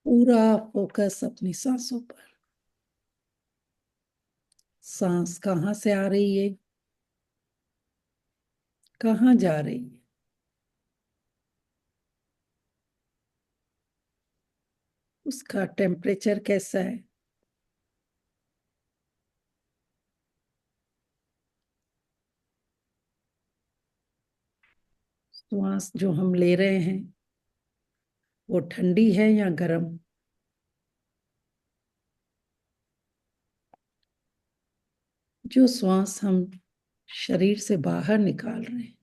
पूरा फोकस अपनी सांसों पर। सांस कहाँ से आ रही है, कहाँ जा रही है, उसका टेम्परेचर कैसा है। श्वास जो हम ले रहे हैं वो ठंडी है या गर्म। जो श्वास हम शरीर से बाहर निकाल रहे हैं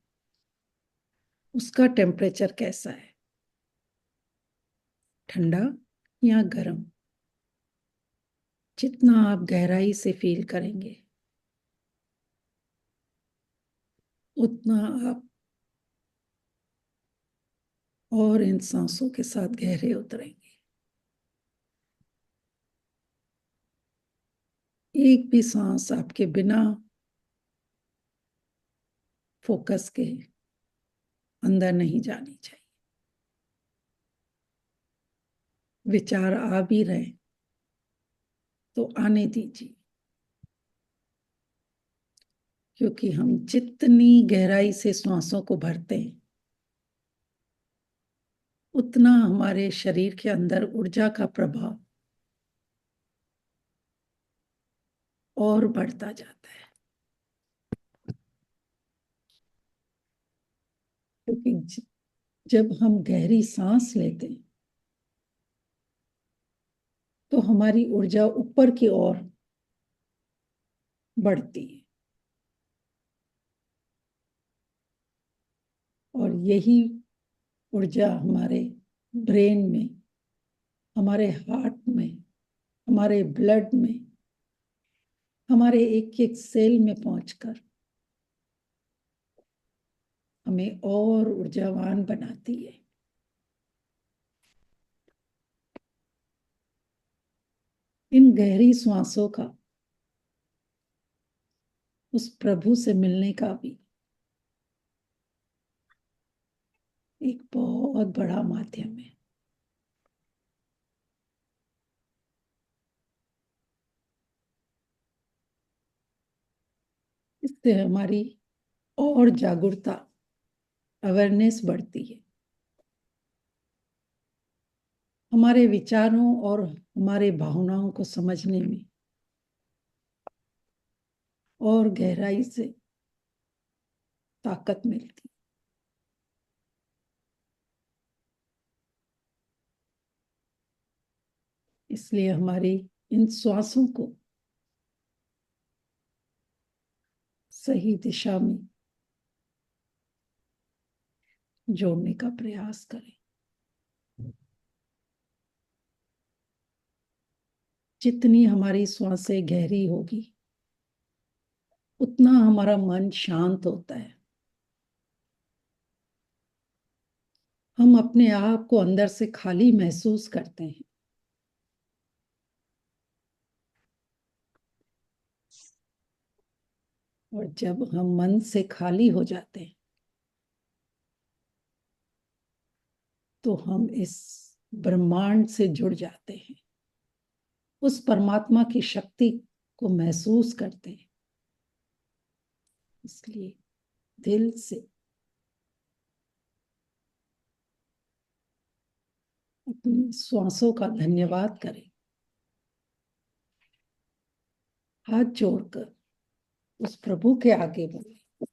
उसका टेम्परेचर कैसा है, ठंडा या गर्म। जितना आप गहराई से फील करेंगे उतना आप और इन सांसों के साथ गहरे उतरेंगे। एक भी सांस आपके बिना फोकस के अंदर नहीं जानी चाहिए। विचार आ भी रहे तो आने दीजिए, क्योंकि हम जितनी गहराई से श्वासों को भरते हैं उतना हमारे शरीर के अंदर ऊर्जा का प्रभाव और बढ़ता जाता है। क्योंकि जब हम गहरी सांस लेते हैं तो हमारी ऊर्जा ऊपर की ओर बढ़ती है, और यही ऊर्जा हमारे ब्रेन में, हमारे हार्ट में, हमारे ब्लड में, हमारे एक एक सेल में पहुंचकर हमें और ऊर्जावान बनाती है। इन गहरी श्वासों का उस प्रभु से मिलने का भी एक बहुत बड़ा माध्यम है। इससे हमारी और जागरूकता, अवेयरनेस बढ़ती है। हमारे विचारों और हमारे भावनाओं को समझने में और गहराई से ताकत मिलती है। इसलिए हमारी इन श्वासों को सही दिशा में जोड़ने का प्रयास करें। जितनी हमारी श्वासें गहरी होगी उतना हमारा मन शांत होता है। हम अपने आप को अंदर से खाली महसूस करते हैं। और जब हम मन से खाली हो जाते हैं तो हम इस ब्रह्मांड से जुड़ जाते हैं, उस परमात्मा की शक्ति को महसूस करते हैं। इसलिए दिल से अपनी श्वासों का धन्यवाद करें, हाथ जोड़कर उस प्रभु के आगे बोले,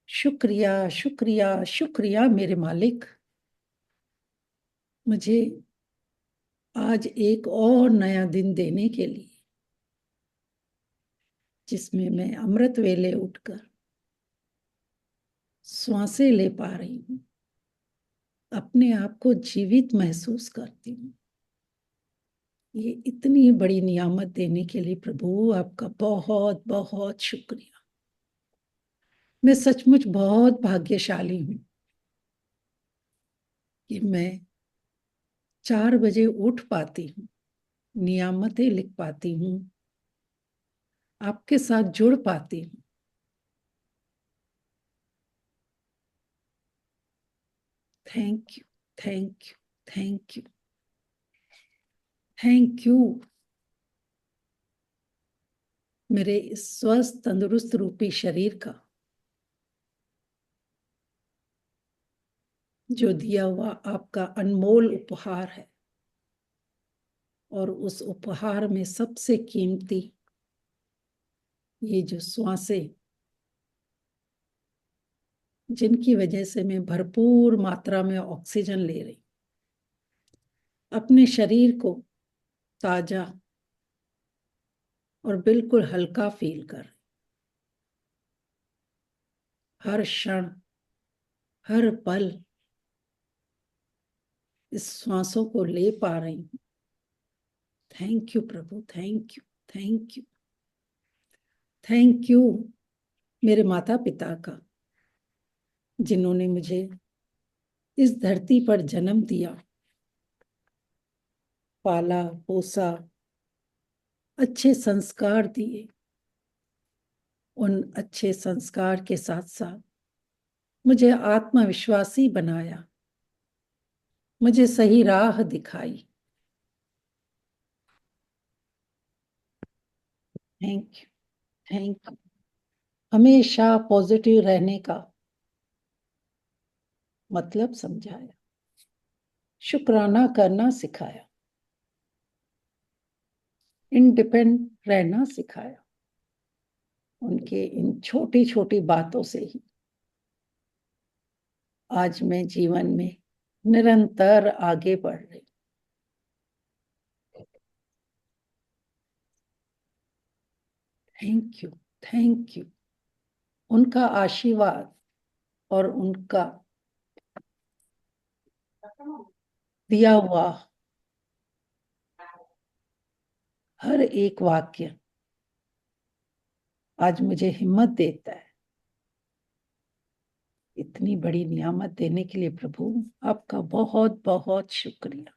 शुक्रिया शुक्रिया शुक्रिया मेरे मालिक, मुझे आज एक और नया दिन देने के लिए, जिसमें मैं अमृत वेले उठकर श्वासें ले पा रही हूँ, अपने आप को जीवित महसूस करती हूँ। ये इतनी बड़ी नियामत देने के लिए प्रभु आपका बहुत बहुत शुक्रिया। मैं सचमुच बहुत भाग्यशाली हूँ कि मैं 4 बजे उठ पाती हूँ, नियामतें लिख पाती हूँ, आपके साथ जुड़ पाती हूँ। Thank you, thank you, thank you. Thank you मेरे इस स्वस्थ तंदुरुस्त रूपी शरीर का, जो दिया हुआ आपका अनमोल उपहार है। और उस उपहार में सबसे कीमती ये जो श्वासें, जिनकी वजह से मैं भरपूर मात्रा में ऑक्सीजन ले रही, अपने शरीर को ताजा और बिल्कुल हल्का फील कर, हर क्षण हर पल इस श्वासों को ले पा रही हूँ। Thank you Prabhu, thank you, thank you, thank you मेरे माता पिता का, जिन्होंने मुझे इस धरती पर जन्म दिया, पाला पोसा, अच्छे संस्कार दिए। उन अच्छे संस्कार के साथ साथ मुझे आत्मविश्वासी बनाया, मुझे सही राह दिखाई। Thank you, thank you. हमेशा पॉजिटिव रहने का मतलब समझाया, शुक्राना करना सिखाया, इंडिपेंडेंट रहना सिखाया। उनके इन छोटी छोटी बातों से ही आज मैं जीवन में निरंतर आगे बढ़ रही। Thank you, thank you. उनका आशीर्वाद और उनका दिया हुआ हर एक वाक्य आज मुझे हिम्मत देता है। इतनी बड़ी नियामत देने के लिए प्रभु आपका बहुत बहुत शुक्रिया।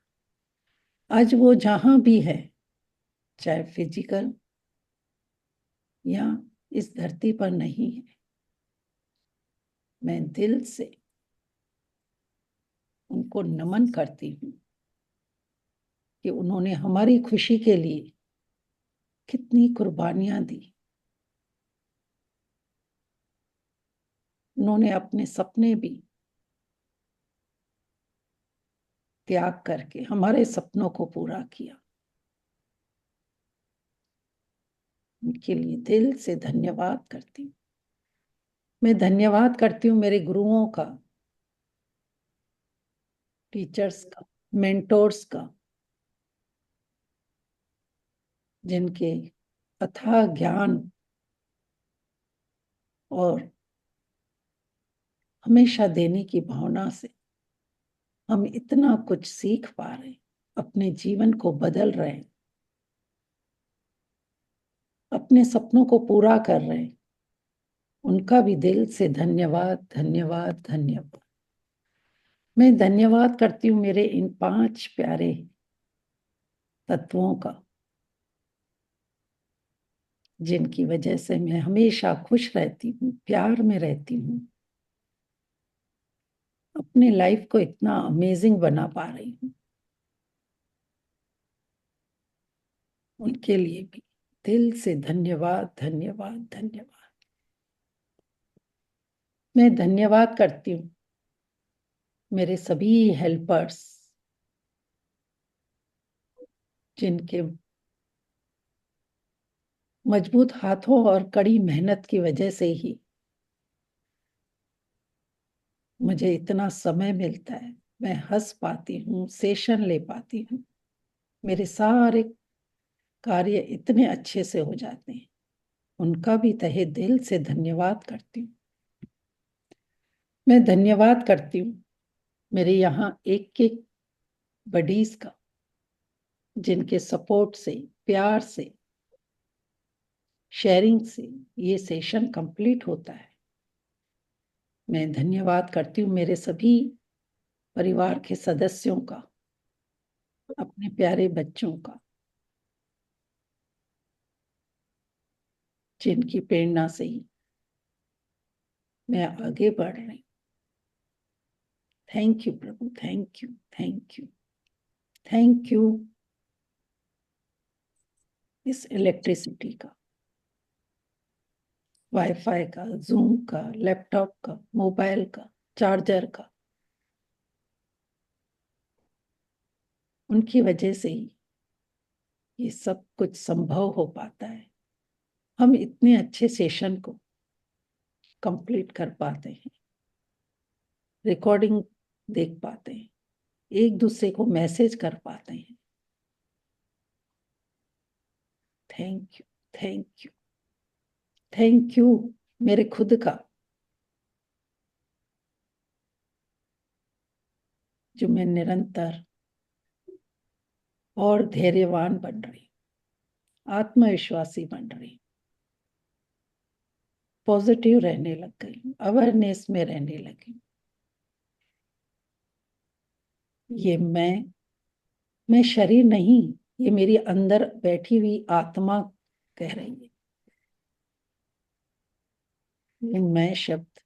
आज वो जहां भी है, चाहे फिजिकल या इस धरती पर नहीं है, मैं दिल से उनको नमन करती हूँ कि उन्होंने हमारी खुशी के लिए कितनी कुर्बानियां दी। उन्होंने अपने सपने भी त्याग करके हमारे सपनों को पूरा किया। उनके लिए दिल से धन्यवाद करती हूँ। मैं धन्यवाद करती हूँ मेरे गुरुओं का, टीचर्स का, मेंटोर्स का, जिनके अथाह ज्ञान और हमेशा देने की भावना से हम इतना कुछ सीख पा रहे हैं, अपने जीवन को बदल रहे हैं, अपने सपनों को पूरा कर रहे हैं। उनका भी दिल से धन्यवाद, धन्यवाद, धन्यवाद। मैं धन्यवाद करती हूँ मेरे इन 5 प्यारे तत्वों का, जिनकी वजह से मैं हमेशा खुश रहती हूँ, प्यार में रहती हूँ, अपने लाइफ को इतना अमेजिंग बना पा रही हूँ। उनके लिए भी दिल से धन्यवाद, धन्यवाद, धन्यवाद। मैं धन्यवाद करती हूँ मेरे सभी हेल्पर्स, जिनके मजबूत हाथों और कड़ी मेहनत की वजह से ही मुझे इतना समय मिलता है, मैं हंस पाती हूँ, सेशन ले पाती हूँ, मेरे सारे कार्य इतने अच्छे से हो जाते हैं। उनका भी तहे दिल से धन्यवाद करती हूँ। मैं धन्यवाद करती हूँ मेरे यहाँ एक एक बडीज का, जिनके सपोर्ट से, प्यार से, शेयरिंग से ये सेशन कंप्लीट होता है। मैं धन्यवाद करती हूँ मेरे सभी परिवार के सदस्यों का, अपने प्यारे बच्चों का, जिनकी प्रेरणा से ही मैं आगे बढ़ रही। Thank you Prabhu, thank you, thank you, thank you. इस इलेक्ट्रिसिटी का, वाईफाई का, जूम का, लैपटॉप का, मोबाइल का, चार्जर का, उनकी वजह से ही ये सब कुछ संभव हो पाता है। हम इतने अच्छे सेशन को कंप्लीट कर पाते हैं, रिकॉर्डिंग देख पाते हैं, एक दूसरे को मैसेज कर पाते हैं। Thank you, thank you, thank you मेरे खुद का, जो मैं निरंतर और धैर्यवान बन रही, आत्मविश्वासी बन रही, पॉजिटिव रहने लग गई, अवेयरनेस में रहने लगी। ये मैं शरीर नहीं, ये मेरी अंदर बैठी हुई आत्मा कह रही है। ये मैं शब्द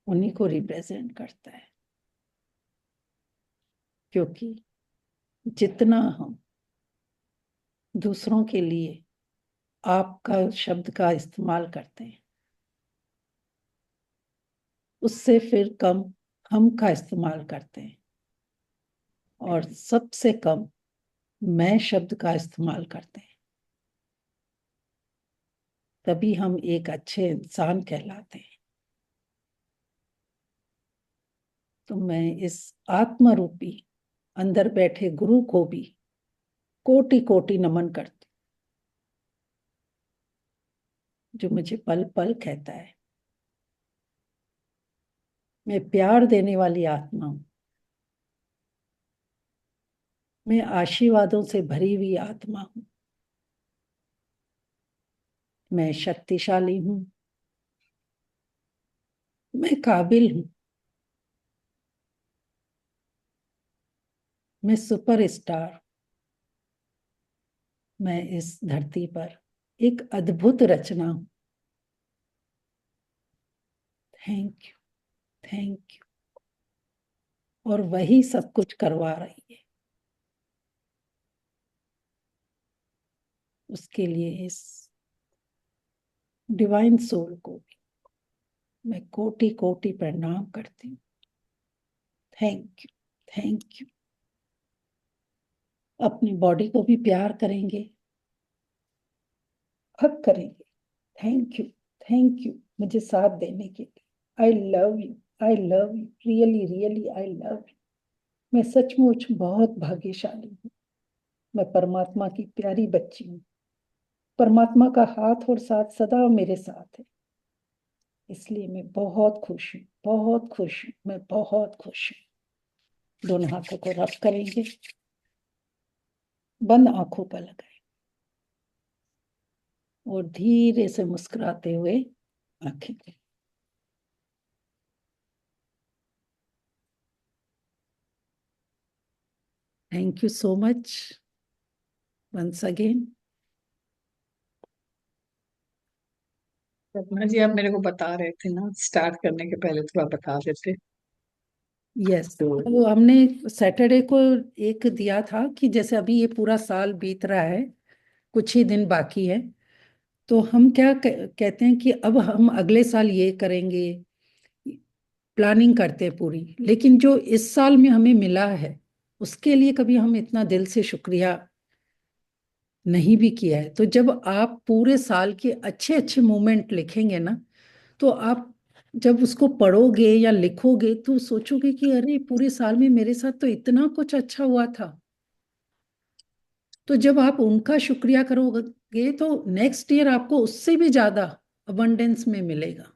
उन्हीं को रिप्रेजेंट करता है, क्योंकि जितना हम दूसरों के लिए आपका शब्द का इस्तेमाल करते हैं, उससे फिर कम हम का इस्तेमाल करते हैं, और सबसे कम मैं शब्द का इस्तेमाल करते हैं, तभी हम एक अच्छे इंसान कहलाते हैं। तो मैं इस आत्म रूपी अंदर बैठे गुरु को भी कोटि कोटि नमन करती, जो मुझे पल पल कहता है मैं प्यार देने वाली आत्मा हूं, मैं आशीर्वादों से भरी हुई आत्मा हूं, मैं शक्तिशाली हूं, मैं काबिल हूं, मैं सुपरस्टार, मैं इस धरती पर एक अद्भुत रचना हूं। Thank you, thank you. और वही सब कुछ करवा रही है, उसके लिए इस डिवाइन सोल को भी मैं कोटि कोटि प्रणाम करती हूँ। Thank you, thank you. अपनी बॉडी को भी प्यार करेंगे, हक करेंगे। थैंक यू, थैंक यू मुझे साथ देने के लिए। I love you, I love you, really really I love you. मैं सचमुच बहुत भाग्यशाली हूँ, मैं परमात्मा की प्यारी बच्ची हूँ। परमात्मा का हाथ और साथ सदा मेरे साथ है, इसलिए मैं बहुत खुश हूँ, बहुत खुश हूँ, मैं बहुत खुश हूँ। दोनों हाथों को रब करेंगे, बंद आंखों पर लगाए और धीरे से मुस्कुराते हुए आंखें खोलें। Thank you so much once again. Sapna ji, आप मेरे को बता रहे थे ना, स्टार्ट करने के पहले थोड़ा बता देते यस, तो। तो हमने सैटरडे को एक दिया था कि जैसे अभी ये पूरा साल बीत रहा है, कुछ ही दिन बाकी है, तो हम क्या कहते हैं कि अब हम अगले साल ये करेंगे, प्लानिंग करते हैं पूरी। लेकिन जो इस साल में हमें मिला है, उसके लिए कभी हम इतना दिल से शुक्रिया नहीं भी किया है। तो जब आप पूरे साल के अच्छे अच्छे मोमेंट लिखेंगे ना, तो आप जब उसको पढ़ोगे या लिखोगे तो सोचोगे कि अरे पूरे साल में मेरे साथ तो इतना कुछ अच्छा हुआ था। तो जब आप उनका शुक्रिया करोगे तो नेक्स्ट ईयर आपको उससे भी ज्यादा अबंडेंस में मिलेगा।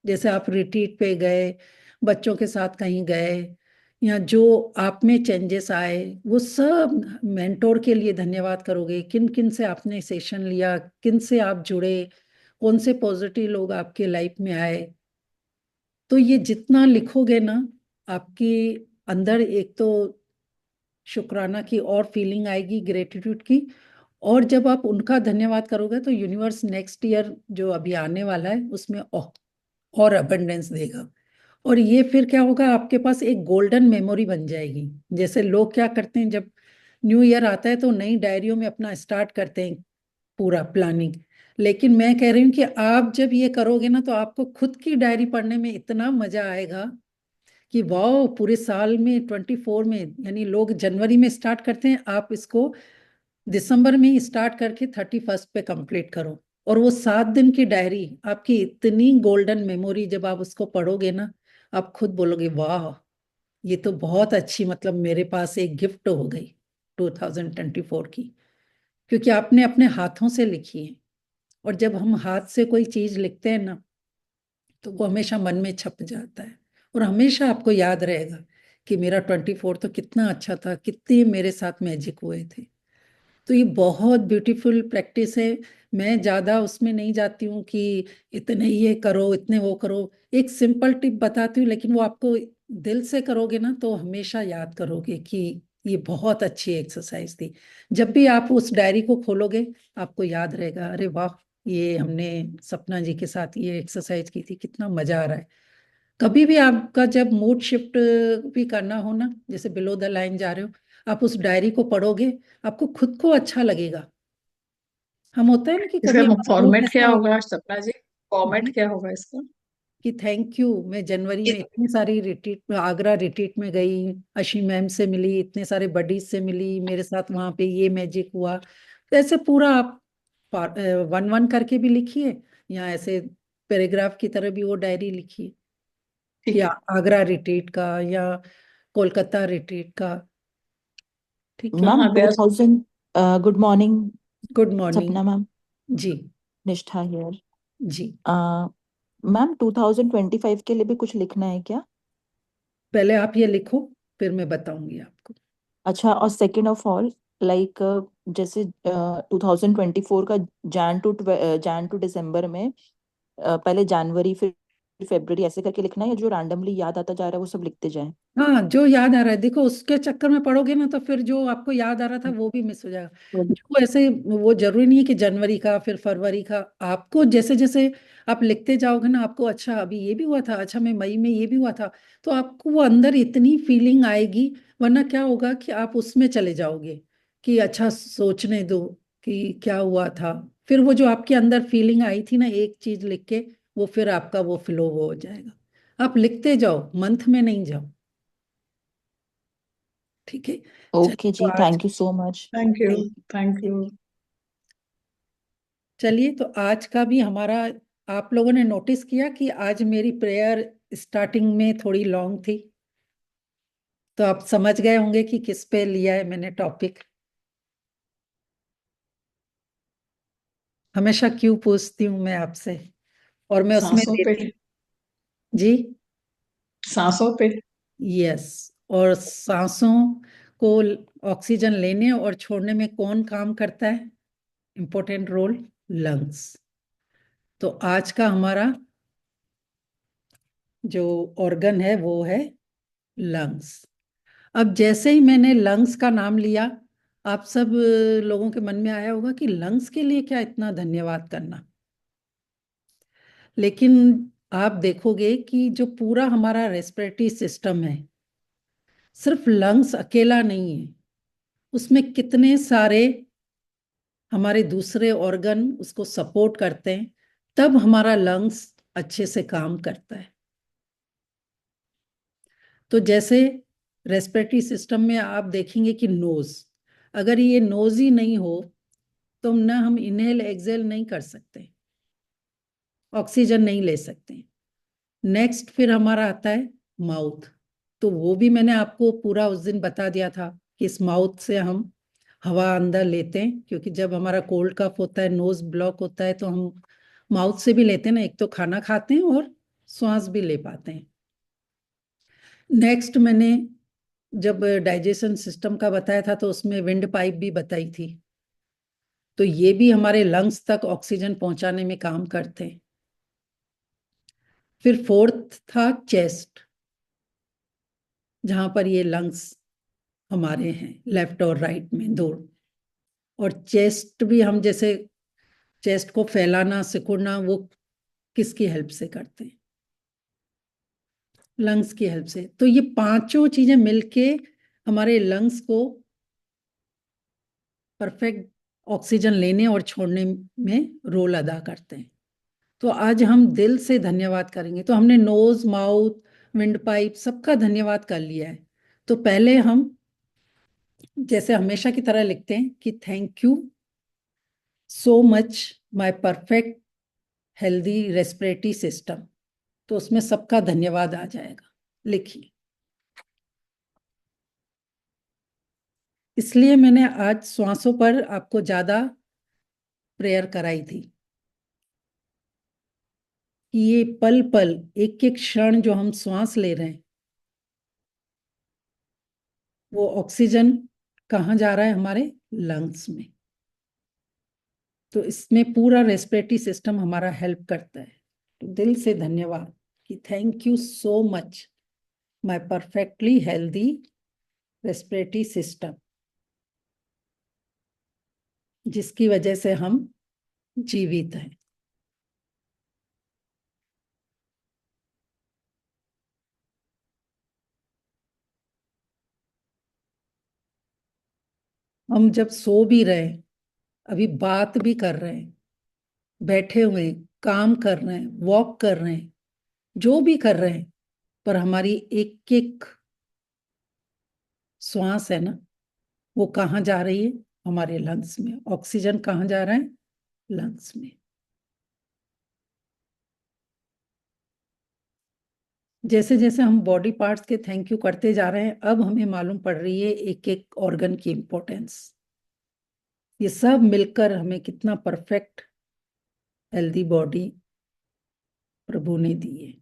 जैसे आप रिट्रीट पे गए, बच्चों के साथ कहीं गए, या जो आप में चेंजेस आए, वो सब मेंटोर के लिए धन्यवाद करोगे। किन किन से आपने सेशन लिया, किन से आप जुड़े, कौन से पॉजिटिव लोग आपके लाइफ में आए। तो ये जितना लिखोगे ना, आपके अंदर एक तो शुक्राना की और फीलिंग आएगी, ग्रेटिट्यूड की। और जब आप उनका धन्यवाद करोगे तो यूनिवर्स नेक्स्ट ईयर जो अभी आने वाला है उसमें और अबंडेंस देगा। और ये फिर क्या होगा, आपके पास एक गोल्डन मेमोरी बन जाएगी। जैसे लोग क्या करते हैं, जब न्यू ईयर आता है तो नई डायरियों में अपना स्टार्ट करते हैं पूरा प्लानिंग। लेकिन मैं कह रही हूँ कि आप जब ये करोगे ना तो आपको खुद की डायरी पढ़ने में इतना मजा आएगा कि वाह, पूरे साल में 24 में, यानी लोग जनवरी में स्टार्ट करते हैं, आप इसको दिसंबर में ही स्टार्ट करके 31 पे कंप्लीट करो। और वो 7 दिन की डायरी आपकी इतनी गोल्डन मेमोरी, जब आप उसको पढ़ोगे ना, आप खुद बोलोगे वाह, ये तो बहुत अच्छी, मतलब मेरे पास एक गिफ्ट हो गई 2024 की, क्योंकि आपने अपने हाथों से लिखी है। और जब हम हाथ से कोई चीज लिखते हैं ना, तो वो हमेशा मन में छप जाता है और हमेशा आपको याद रहेगा कि मेरा 24 तो कितना अच्छा था, कितने मेरे साथ मैजिक हुए थे। तो ये बहुत ब्यूटीफुल प्रैक्टिस है। मैं ज़्यादा उसमें नहीं जाती हूँ कि इतने ये करो, इतने वो करो। एक सिंपल टिप बताती हूँ, लेकिन वो आपको दिल से करोगे ना तो हमेशा याद करोगे कि ये बहुत अच्छी एक्सरसाइज थी। जब भी आप उस डायरी को खोलोगे, आपको याद रहेगा, अरे वाह, ये हमने सपना जी के साथ ये एक्सरसाइज की थी, कितना मजा आ रहा है। कभी भी आपका जब मूड शिफ्ट भी करना हो ना, जैसे बिलो द लाइन जा रहे हो, आप उस डायरी को पढ़ोगे, आपको खुद को अच्छा लगेगा। हम होता है ना कि इसका कभी हमारा मूड फॉर्मेट क्या ऐसा होगा सपना जी? फॉर्मेट जी, क्या होगा इसका? कि थैंक यू, मैं जनवरी में इतनी सारी रिट्रीट में, आगरा रिट्रीट में गई, अशी मैम से मिली, इतने सारे बडीज से मिली, मेरे साथ वहां पे ये मैजिक हुआ। तो ऐसे पूरा आप वन वन करके भी लिखिए, या ऐसे पैराग्राफ की तरह भी वो डायरी लिखिए कि ठीक है। आगरा रिट्रीट का या कोलकाता रिट्रीट का। ठीक है। हाँ मैम हाँ, two there. Thousand good morning good morning. Sapna ma'am. जी। निष्ठा हियर। जी। मैम 2025 के लिए भी कुछ लिखना है क्या? पहले आप ये लिखो, फिर मैं बताऊंगी आपको। अच्छा, और सेकेंड ऑफ ऑल, लाइक जैसे 2024 का जैन टू दिसंबर में पहले जनवरी फिर फरवरी ऐसे करके लिखना है, या जो रैंडमली याद आता जा रहा है वो सब लिखते जाएं? हाँ, जो याद आ रहा है, देखो उसके चक्कर में पढ़ोगे ना तो फिर जो आपको याद आ रहा था वो भी मिस हो जाएगा। जो ऐसे, वो जरूरी नहीं है कि जनवरी का फिर फरवरी का, आपको जैसे जैसे आप लिखते जाओगे ना, आपको अच्छा अभी ये भी हुआ था, अच्छा मैं मई में ये भी हुआ था, तो आपको वो अंदर इतनी फीलिंग आएगी। वरना क्या होगा कि आप उसमें चले जाओगे कि अच्छा सोचने दो कि क्या हुआ था। फिर वो जो आपके अंदर फीलिंग आई थी ना एक चीज लिख के, वो फिर आपका वो फ्लो वो हो जाएगा। आप लिखते जाओ, मंथ में नहीं जाओ। ठीक है। चलिए ओके तो जी, आज, thank you so much. Thank you. Thank you. चलिए तो आज का भी हमारा, आप लोगों ने नोटिस किया कि आज मेरी प्रेयर स्टार्टिंग में थोड़ी लॉन्ग थी, तो आप समझ गए होंगे कि किस पे लिया है मैंने टॉपिक। हमेशा क्यों पूछती हूँ मैं आपसे, और मैं उसमें सांसों पे। देती। जी। सांसों पे। यस। और सांसों को ऑक्सीजन लेने और छोड़ने में कौन काम करता है, इंपॉर्टेंट रोल, लंग्स। तो आज का हमारा जो ऑर्गन है वो है लंग्स। अब जैसे ही मैंने लंग्स का नाम लिया, आप सब लोगों के मन में आया होगा कि लंग्स के लिए क्या इतना धन्यवाद करना। लेकिन आप देखोगे कि जो पूरा हमारा रेस्पिरेटरी सिस्टम है, सिर्फ लंग्स अकेला नहीं है, उसमें कितने सारे हमारे दूसरे ऑर्गन उसको सपोर्ट करते हैं, तब हमारा लंग्स अच्छे से काम करता है। तो जैसे रेस्पिरेटरी सिस्टम में आप देखेंगे कि नोज, अगर ये नोज ही नहीं हो तो ना हम इनहेल एक्सेल नहीं कर सकते, ऑक्सीजन नहीं ले सकते। नेक्स्ट फिर हमारा आता है माउथ। तो वो भी मैंने आपको पूरा उस दिन बता दिया था कि इस माउथ से हम हवा अंदर लेते हैं, क्योंकि जब हमारा कोल्ड कफ होता है, नोज ब्लॉक होता है, तो हम माउथ से भी लेते हैं ना, एक तो खाना खाते हैं और श्वास भी ले पाते हैं। नेक्स्ट मैंने जब डाइजेशन सिस्टम का बताया था तो उसमें विंड पाइप भी बताई थी। तो ये भी हमारे लंग्स तक ऑक्सीजन पहुंचाने में काम करते हैं। फिर फोर्थ था चेस्ट, जहां पर ये लंग्स हमारे हैं लेफ्ट और राइट में दो। और चेस्ट भी हम जैसे चेस्ट को फैलाना सिकुड़ना, वो किसकी हेल्प से करते हैं, लंग्स की हेल्प से। तो ये पांचों चीजें मिलके हमारे लंग्स को परफेक्ट ऑक्सीजन लेने और छोड़ने में रोल अदा करते हैं। तो आज हम दिल से धन्यवाद करेंगे। तो हमने नोज, माउथ, विंड पाइप सबका धन्यवाद कर लिया है। तो पहले हम जैसे हमेशा की तरह लिखते हैं कि thank you so much my perfect healthy respiratory system. तो उसमें सबका धन्यवाद आ जाएगा, लिखिए। इसलिए मैंने आज श्वासों पर आपको ज्यादा प्रेयर कराई थी कि ये पल पल, एक एक क्षण जो हम श्वास ले रहे हैं, वो ऑक्सीजन कहाँ जा रहा है? हमारे लंग्स में। तो इसमें पूरा रेस्पिरेटरी सिस्टम हमारा हेल्प करता है। तो दिल से धन्यवाद कि thank you so much my perfectly healthy respiratory system, जिसकी वजह से हम जीवित हैं। हम जब सो भी रहे हैं, अभी बात भी कर रहे हैं, बैठे हुए हैं, काम कर रहे हैं, वॉक कर रहे हैं, जो भी कर रहे हैं, पर हमारी एक एक श्वास है ना, वो कहाँ जा रही है? हमारे लंग्स में। ऑक्सीजन कहाँ जा रहा है? लंग्स में। जैसे जैसे हम बॉडी पार्ट्स के थैंक यू करते जा रहे हैं, अब हमें मालूम पड़ रही है एक एक ऑर्गन की इंपॉर्टेंस। ये सब मिलकर हमें कितना परफेक्ट हेल्दी बॉडी प्रभु ने दी है।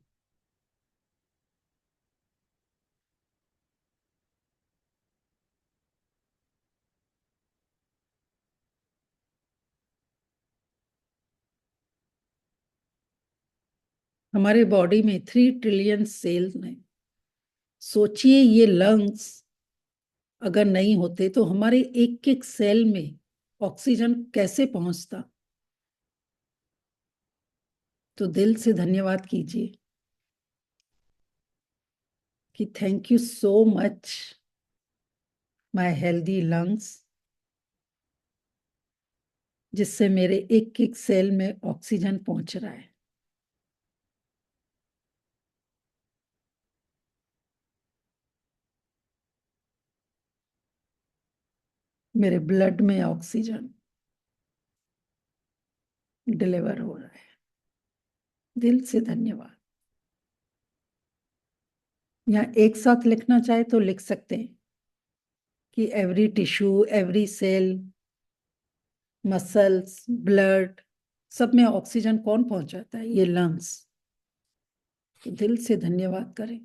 हमारे बॉडी में 3 ट्रिलियन सेल्स हैं। सोचिए ये लंग्स अगर नहीं होते तो हमारे एक एक सेल में ऑक्सीजन कैसे पहुंचता? तो दिल से धन्यवाद कीजिए कि thank you so much my healthy lungs, जिससे मेरे एक एक सेल में ऑक्सीजन पहुंच रहा है। मेरे ब्लड में ऑक्सीजन डिलीवर हो रहा है। दिल से धन्यवाद। यहाँ एक साथ लिखना चाहे तो लिख सकते हैं कि every tissue, every cell, muscles, blood, सब में ऑक्सीजन कौन पहुंचाता है? ये लंग्स। तो दिल से धन्यवाद करें।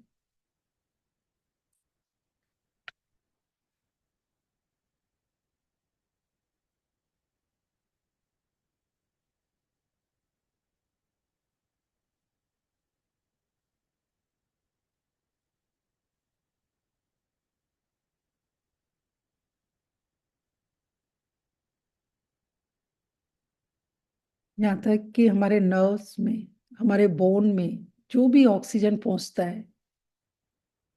यहाँ तक कि हमारे नर्व्स में, हमारे बोन में जो भी ऑक्सीजन पहुंचता है,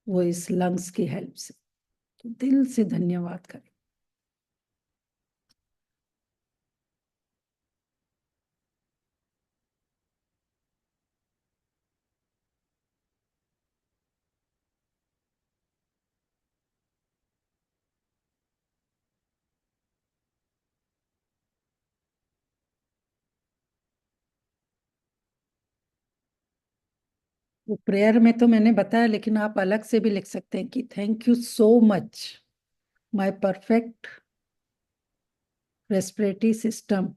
वो इस लंग्स की हेल्प से। तो दिल से धन्यवाद करें। वो प्रेयर में तो मैंने बताया, लेकिन आप अलग से भी लिख सकते हैं कि thank you so much my perfect respiratory system.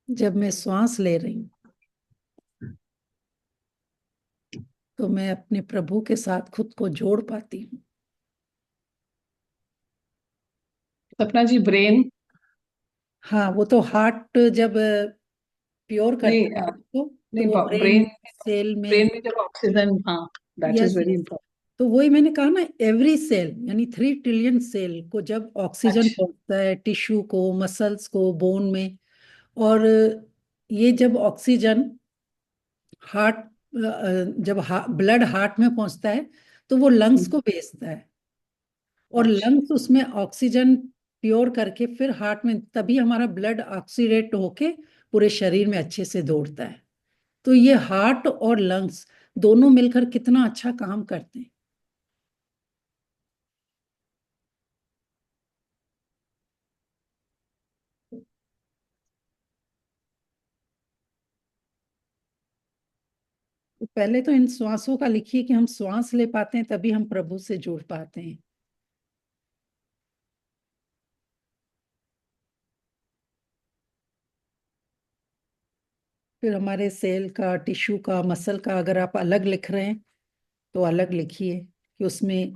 जब मैं श्वास ले रही हूँ तो मैं अपने प्रभु के साथ खुद को जोड़ पाती हूँ। सपना जी, ब्रेन। हाँ, वो तो हार्ट जब प्योर नहीं करता है तो नहीं, वो ब्रेन ब्रेन। सेल में। ब्रेन में जब ऑक्सीजन, हाँ, that yes is very yes. Important. तो वही मैंने कहा ना, एवरी सेल यानी 3 ट्रिलियन सेल को जब ऑक्सीजन अच्छा। पहुंचता है, टिश्यू को, मसल्स को, बोन में, और ये जब ऑक्सीजन हार्ट, जब ब्लड हार्ट में पहुंचता है तो वो लंग्स को भेजता है, और अच्छा। लंग्स उसमें ऑक्सीजन प्योर करके फिर हार्ट में, तभी हमारा ब्लड ऑक्सीडेट होके पूरे शरीर में अच्छे से दौड़ता है। तो ये हार्ट और लंग्स दोनों मिलकर कितना अच्छा काम करते हैं। तो पहले तो इन श्वासों का लिखिए कि हम श्वास ले पाते हैं तभी हम प्रभु से जुड़ पाते हैं। फिर हमारे सेल का, टिश्यू का, मसल का अगर आप अलग लिख रहे हैं तो अलग लिखिए कि उसमें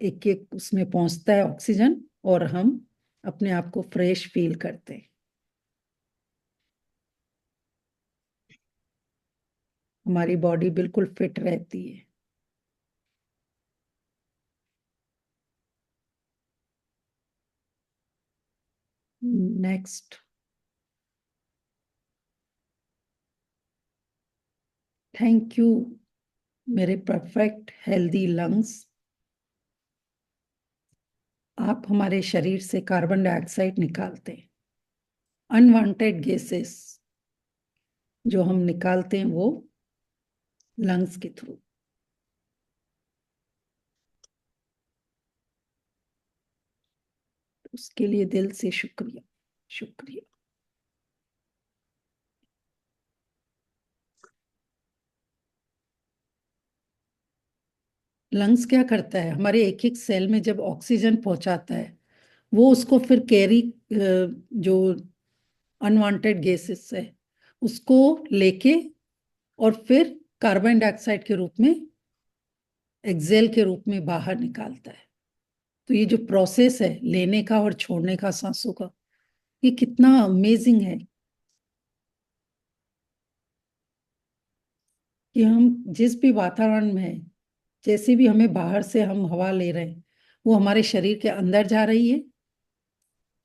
एक एक उसमें पहुंचता है ऑक्सीजन और हम अपने आप को फ्रेश फील करते हैं। हमारी बॉडी बिल्कुल फिट रहती है। नेक्स्ट, थैंक यू मेरे परफेक्ट हेल्दी लंग्स। आप हमारे शरीर से कार्बन डाइऑक्साइड निकालते हैं, अनवांटेड गैसेस जो हम निकालते हैं वो लंग्स के थ्रू। उसके लिए दिल से शुक्रिया, शुक्रिया। लंग्स क्या करता है, हमारे एक एक सेल में जब ऑक्सीजन पहुंचाता है वो उसको फिर कैरी, जो अनवांटेड गैसेस है उसको लेके और फिर कार्बन डाइऑक्साइड के रूप में, एक्सेल के रूप में बाहर निकालता है। तो ये जो प्रोसेस है लेने का और छोड़ने का सांसों का, ये कितना अमेजिंग है कि हम जिस भी वातावरण में हैं, जैसे भी हमें बाहर से हम हवा ले रहे हैं वो हमारे शरीर के अंदर जा रही है,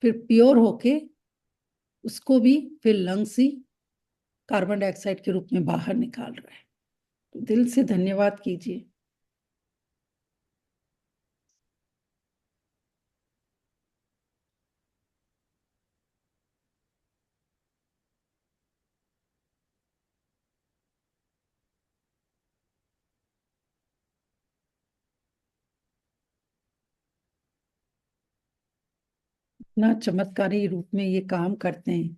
फिर प्योर होके उसको भी फिर लंग्स ही कार्बन डाइऑक्साइड के रूप में बाहर निकाल रहा है। तो दिल से धन्यवाद कीजिए। इतना चमत्कारी रूप में ये काम करते हैं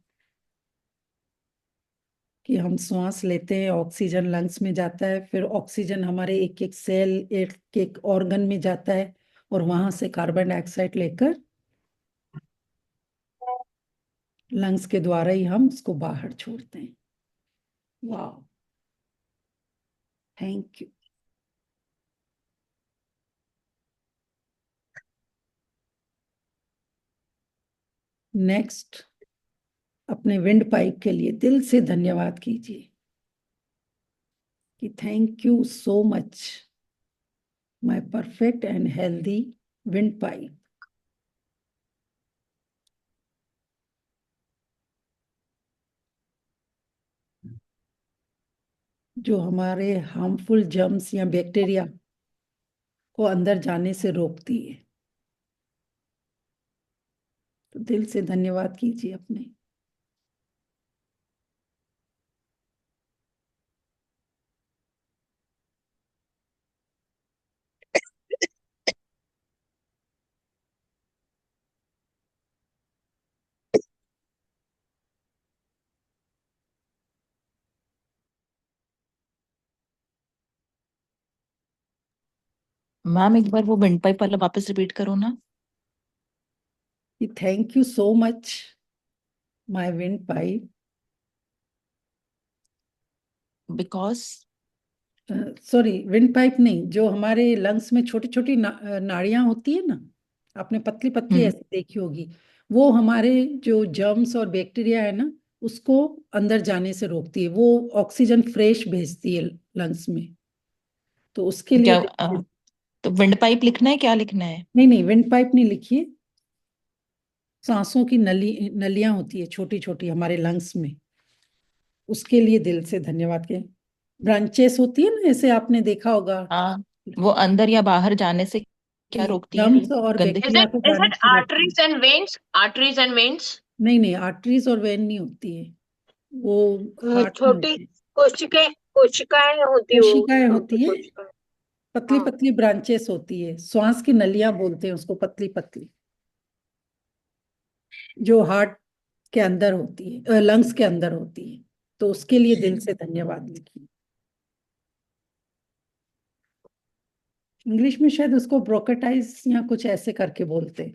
कि हम सांस लेते हैं, ऑक्सीजन लंग्स में जाता है, फिर ऑक्सीजन हमारे एक एक सेल, एक एक ऑर्गन में जाता है और वहां से कार्बन डाइऑक्साइड लेकर लंग्स के द्वारा ही हम उसको बाहर छोड़ते हैं। वाह, थैंक यू। नेक्स्ट, अपने विंड पाइप के लिए दिल से धन्यवाद कीजिए कि thank you so much my perfect and healthy wind pipe, जो हमारे हार्मफुल जर्म्स या बैक्टीरिया को अंदर जाने से रोकती है। तो दिल से धन्यवाद कीजिए अपने। मैम एक बार वो विंड पाइप वाला वापस रिपीट करो ना। कि thank you so much my wind pipe, because sorry wind pipe नहीं, जो हमारे लंग्स में छोटी छोटी नाड़ियां होती है ना, आपने पतली पतली हम्म, ऐसी देखी होगी, वो हमारे जो जर्म्स और बैक्टीरिया है ना उसको अंदर जाने से रोकती है, वो ऑक्सीजन फ्रेश भेजती है लंग्स में। तो उसके लिए क्या तो विंड पाइप लिखना है, क्या लिखना है? नहीं नहीं, विंड पाइप नहीं लिखिए। सांसों की नलियां होती है छोटी छोटी हमारे लंग्स में, उसके लिए दिल से धन्यवाद के। ब्रांचेस होती है ना, ऐसे आपने देखा होगा। हाँ, वो अंदर या बाहर जाने से क्या कि रोकती है जर्म्स और गंदे? Is बैक्टीरिया it को is जाने it से रोकती है। arteries and veins? Arteries and veins? नहीं नहीं, आर्टरीज और वेन नहीं होती है, वो हार्ट में छोटी होती है। कोशिकाएं कोशिकाएं होती वो कोशिकाएं छोटी होती है, कोशिकाएं। पतली हाँ पतली ब्रांचेस होती है, श्वास की नलियां बोलते हैं उसको, पतली पतली, जो हार्ट के अंदर होती है, लंग्स के अंदर होती है। तो उसके लिए दिल से धन्यवाद लिखिए। इंग्लिश में शायद उसको ब्रोकेटाइज या कुछ ऐसे करके बोलते हैं।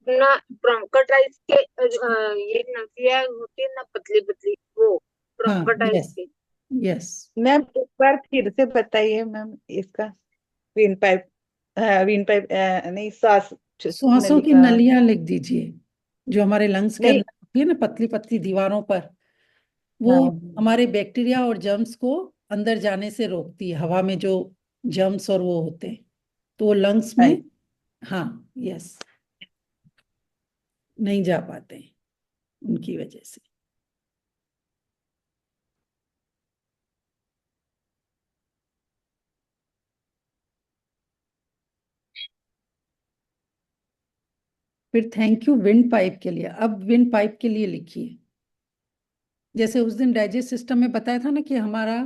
ना, ब्रोंकाटाइटिस के ये नसिया होती है ना, पतली पतली वो हाँ, ब्रोंकाटाइटिस यस की। यस। मैम एक बार फिर से बताइए मैम इसका। विन पाइप, विन पाइप नहीं, सांस श्वासों नली की का। नलियां लिख दीजिए, जो हमारे लंग्स के नहीं। अंदर होती है ना, पतली पतली दीवारों पर, वो हाँ हमारे बैक्टीरिया और जर्म्स को अंदर जाने से रोकती है, हवा में जो जर्म्स और वो होते हैं, तो वो लंग्स में, हाँ। हाँ यस, नहीं जा पाते हैं उनकी वजह से। फिर थैंक यू विंड पाइप के लिए। अब विंड पाइप के लिए लिखिए, जैसे उस दिन डाइजेस्ट सिस्टम में बताया था ना कि हमारा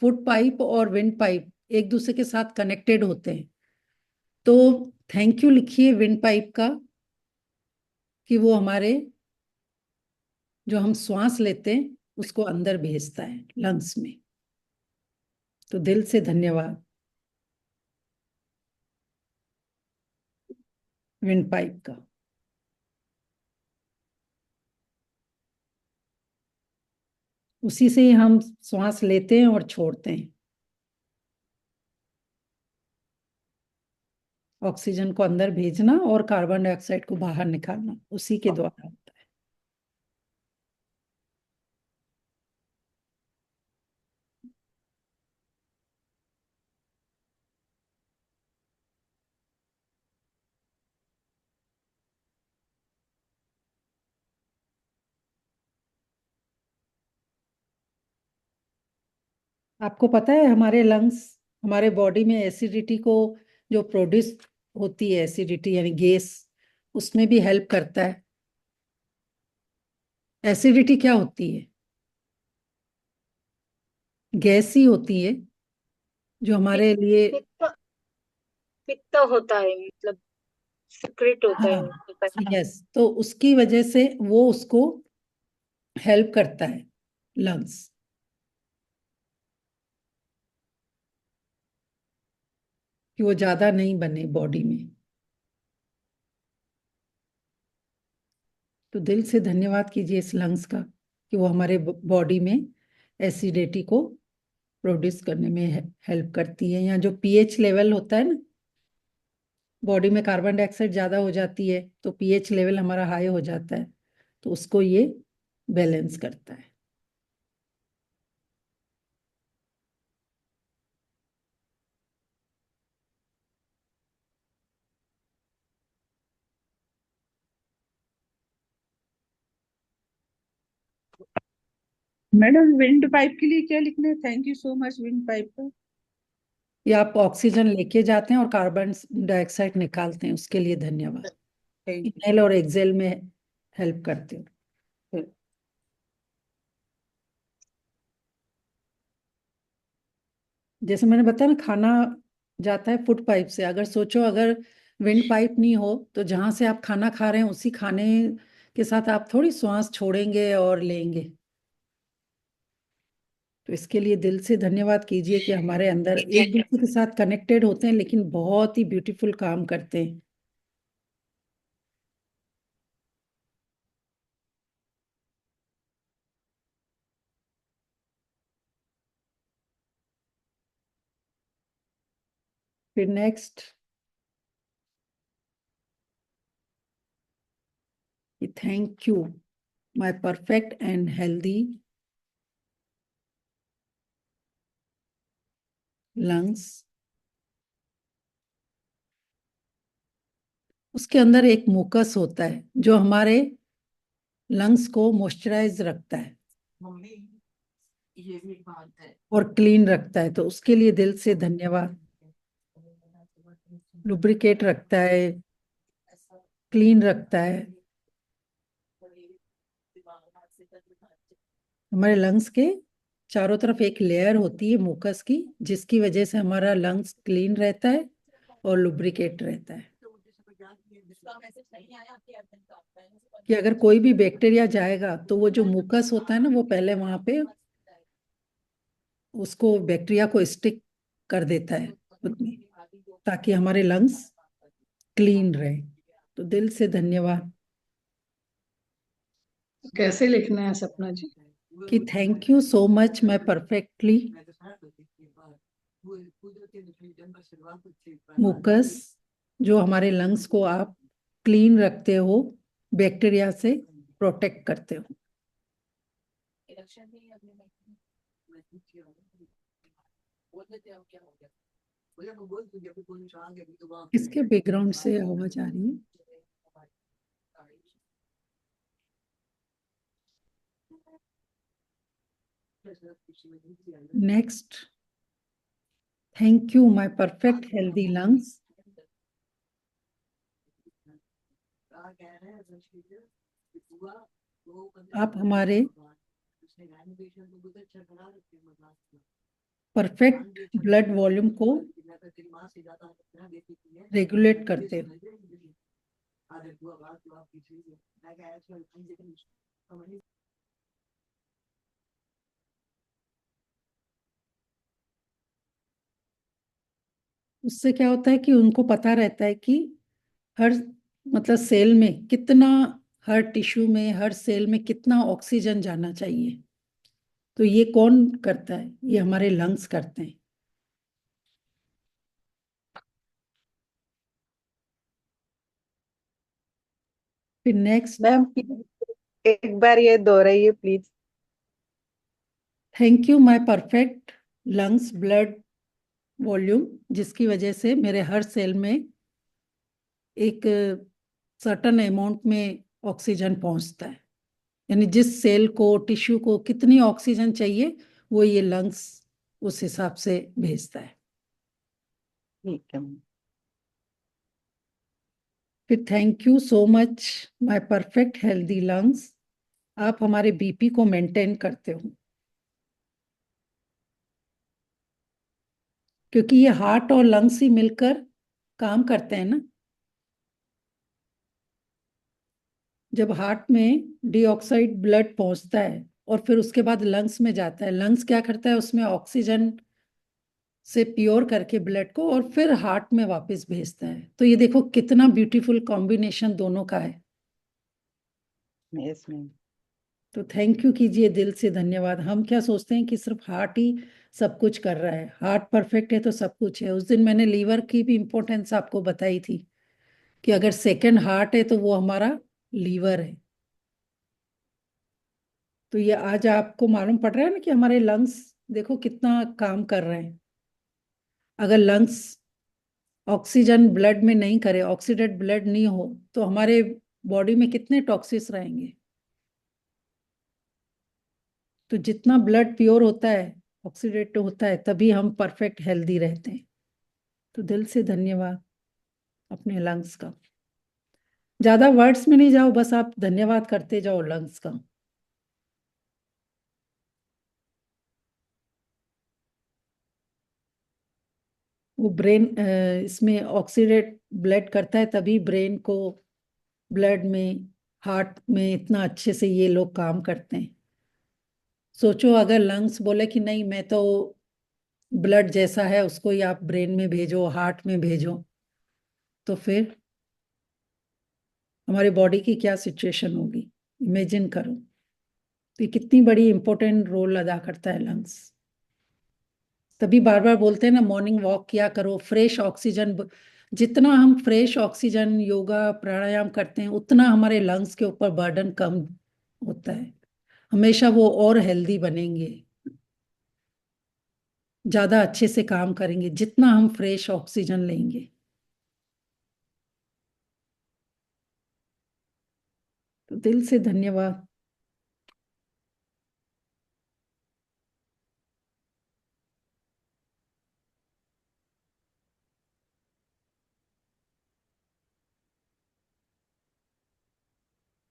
फूड पाइप और विंड पाइप एक दूसरे के साथ कनेक्टेड होते हैं। तो थैंक यू लिखिए विंड पाइप का, कि वो हमारे जो हम श्वास लेते हैं उसको अंदर भेजता है लंग्स में। तो दिल से धन्यवाद विंड पाइप का। उसी से ही हम श्वास लेते हैं और छोड़ते हैं। ऑक्सीजन को अंदर भेजना और कार्बन डाइऑक्साइड को बाहर निकालना उसी के द्वारा होता है। आपको पता है हमारे लंग्स, हमारे बॉडी में एसिडिटी को जो प्रोड्यूस होती है, एसिडिटी यानी गैस, उसमें भी हेल्प करता है। एसिडिटी क्या होती है? गैस ही होती है जो हमारे लिए, पित्त, पित्त होता है, मतलब सिक्रेट होता हाँ है। यस, तो उसकी वजह से वो उसको हेल्प करता है लंग्स, कि वो ज्यादा नहीं बने बॉडी में। तो दिल से धन्यवाद कीजिए इस लंग्स का, कि वो हमारे बॉडी में एसिडिटी को प्रोड्यूस करने में हेल्प करती है। या जो पीएच लेवल होता है ना, बॉडी में कार्बन डाइऑक्साइड ज्यादा हो जाती है तो पीएच लेवल हमारा हाई हो जाता है, तो उसको ये बैलेंस करता है। मैडम विंड पाइप के लिए क्या लिखना है? Thank you so much wind pipe का। ये आप ऑक्सीजन लेके जाते हैं और कार्बन डाइऑक्साइड निकालते हैं, उसके लिए धन्यवाद। थैंक इनहेल और एक्सेल में हेल्प करते हो। यू। जैसे मैंने बताया ना, खाना जाता है फूड पाइप से। अगर सोचो, अगर विंड पाइप नहीं हो तो जहां से आप खाना खा रहे हैं उसी खाने के साथ आप थोड़ी श्वास छोड़ेंगे और लेंगे। तो इसके लिए दिल से धन्यवाद कीजिए कि हमारे अंदर एक दूसरे के साथ कनेक्टेड होते हैं, लेकिन बहुत ही ब्यूटीफुल काम करते हैं। फिर next, thank you my perfect and healthy lungs. उसके अंदर एक मुकस होता है जो हमारे लंग्स को मॉइस्चराइज रखता है। ये भी बात है। और क्लीन रखता है, तो उसके लिए दिल से धन्यवाद। लुब्रिकेट रखता है, क्लीन रखता है। हमारे लंग्स के चारों तरफ एक लेयर होती है मुकस की, जिसकी वजह से हमारा लंग्स क्लीन रहता है और लुब्रिकेट रहता है। कि अगर कोई भी बैक्टीरिया जाएगा तो वो जो मुकस होता है ना, वो पहले वहां पे उसको बैक्टीरिया को स्टिक कर देता है खुद में, ताकि हमारे लंग्स क्लीन रहे। तो दिल से धन्यवाद कैसे लिखना है सपना जी? कि थैंक यू सो मच, मैं परफेक्टली मुकस, जो हमारे लंग्स को आप क्लीन रखते हो, बैक्टीरिया से प्रोटेक्ट करते हो। किसके बैकग्राउंड से आवाज आ रही है? Next, thank you my perfect healthy lungs. आप हमारे परफेक्ट ब्लड वॉल्यूम को रेगुलेट करते हो। उससे क्या होता है कि उनको पता रहता है कि हर मतलब सेल में कितना, हर टिश्यू में, हर सेल में कितना ऑक्सीजन जाना चाहिए। तो ये कौन करता है? ये हमारे लंग्स करते हैं। फिर नेक्स्ट, मैम एक बार ये दोहराइए please. Thank you my perfect lungs blood volume, जिसकी वजह से मेरे हर सेल में एक सर्टन अमाउंट में ऑक्सीजन पहुंचता है। यानी जिस सेल को, टिश्यू को कितनी ऑक्सीजन चाहिए, वो ये लंग्स उस हिसाब से भेजता है। ठीक है मैम। फिर thank you so much my perfect healthy lungs, आप हमारे बीपी को मेंटेन करते हो। क्योंकि ये हार्ट और लंग्स ही मिलकर काम करते हैं ना। जब हार्ट में डीऑक्साइड ब्लड पहुंचता है और फिर उसके बाद लंग्स में जाता है, लंग्स क्या करता है, उसमें ऑक्सीजन से प्योर करके ब्लड को और फिर हार्ट में वापस भेजता है। तो ये देखो कितना ब्यूटीफुल कॉम्बिनेशन दोनों का है। Yes ma'am. तो थैंक यू कीजिए दिल से धन्यवाद। हम क्या सोचते हैं कि सिर्फ हार्ट ही सब कुछ कर रहा है, हार्ट परफेक्ट है तो सब कुछ है। उस दिन मैंने लीवर की भी इंपॉर्टेंस आपको बताई थी कि अगर सेकंड हार्ट है तो वो हमारा लीवर है। तो ये आज आपको मालूम पड़ रहा है ना कि हमारे लंग्स देखो कितना काम कर रहे हैं। अगर लंग्स ऑक्सीजन ब्लड में नहीं करे, ऑक्सीडेट ब्लड नहीं हो, तो हमारे बॉडी में कितने टॉक्सिस रहेंगे। तो जितना ब्लड प्योर होता है, ऑक्सीडेट होता है, तभी हम परफेक्ट हेल्दी रहते हैं। तो दिल से धन्यवाद अपने लंग्स का। ज्यादा वर्ड्स में नहीं जाओ, बस आप धन्यवाद करते जाओ लंग्स का। वो ब्रेन इसमें ऑक्सीडेट ब्लड करता है, तभी ब्रेन को ब्लड में, हार्ट में इतना अच्छे से ये लोग काम करते हैं। सोचो अगर लंग्स बोले कि नहीं, मैं तो ब्लड जैसा है उसको ही आप ब्रेन में भेजो, हार्ट में भेजो, तो फिर हमारी बॉडी की क्या सिचुएशन होगी, इमेजिन करो। तो ये कितनी बड़ी इंपॉर्टेंट रोल अदा करता है लंग्स। तभी बार बार बोलते हैं ना, मॉर्निंग वॉक किया करो, फ्रेश ऑक्सीजन। जितना हम फ्रेश ऑक्सीजन, योगा प्राणायाम करते हैं, उतना हमारे लंग्स के ऊपर बर्डन कम होता है। हमेशा वो और हेल्दी बनेंगे, ज्यादा अच्छे से काम करेंगे जितना हम फ्रेश ऑक्सीजन लेंगे। तो दिल से धन्यवाद।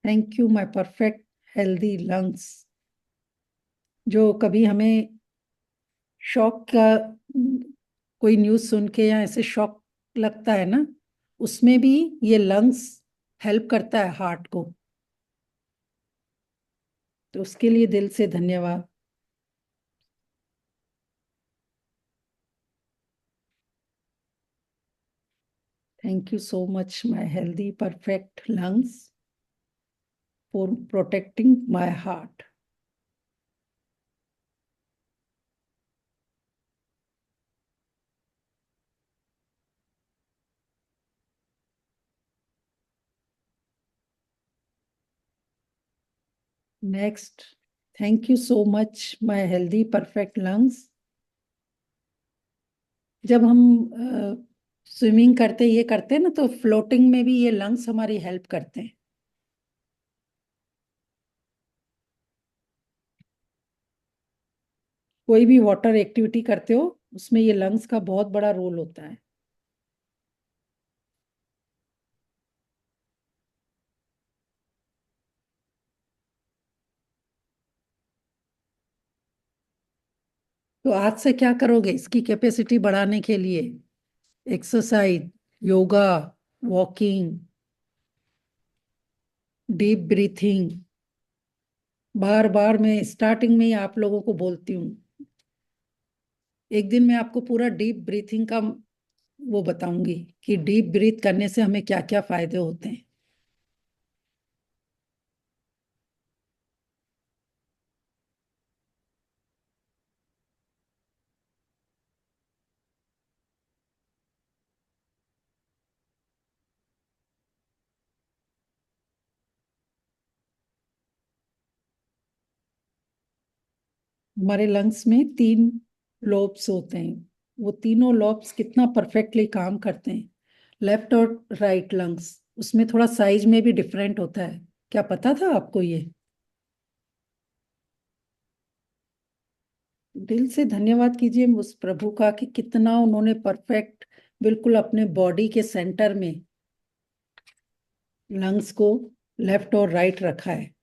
Thank you my perfect healthy lungs. जो कभी हमें शॉक का कोई न्यूज़ सुन के या ऐसे शॉक लगता है ना, उसमें भी ये लंग्स हेल्प करता है हार्ट को। तो उसके लिए दिल से धन्यवाद। Thank you so much my healthy perfect lungs for protecting my heart. Next, thank you so much my healthy perfect lungs. जब हम स्विमिंग करते ये करते हैं ना, तो फ्लोटिंग में भी ये लंग्स हमारी हेल्प करते हैं। कोई भी वाटर एक्टिविटी करते हो उसमें ये लंग्स का बहुत बड़ा रोल होता है। तो आज से क्या करोगे इसकी कैपेसिटी बढ़ाने के लिए? Exercise, yoga, walking, deep breathing. बार बार मैं स्टार्टिंग में ही आप लोगों को बोलती हूँ, एक दिन मैं आपको पूरा डीप ब्रीथिंग का वो बताऊंगी कि डीप ब्रीथ करने से हमें क्या क्या फायदे होते हैं। हमारे लंग्स में 3 लोब्स होते हैं। वो तीनों लोब्स कितना परफेक्टली काम करते हैं, लेफ्ट और राइट लंग्स, उसमें थोड़ा साइज में भी डिफरेंट होता है। क्या पता था आपको ये? दिल से धन्यवाद कीजिए उस प्रभु का कि कितना उन्होंने परफेक्ट बिल्कुल अपने बॉडी के सेंटर में लंग्स को लेफ्ट और राइट रखा है।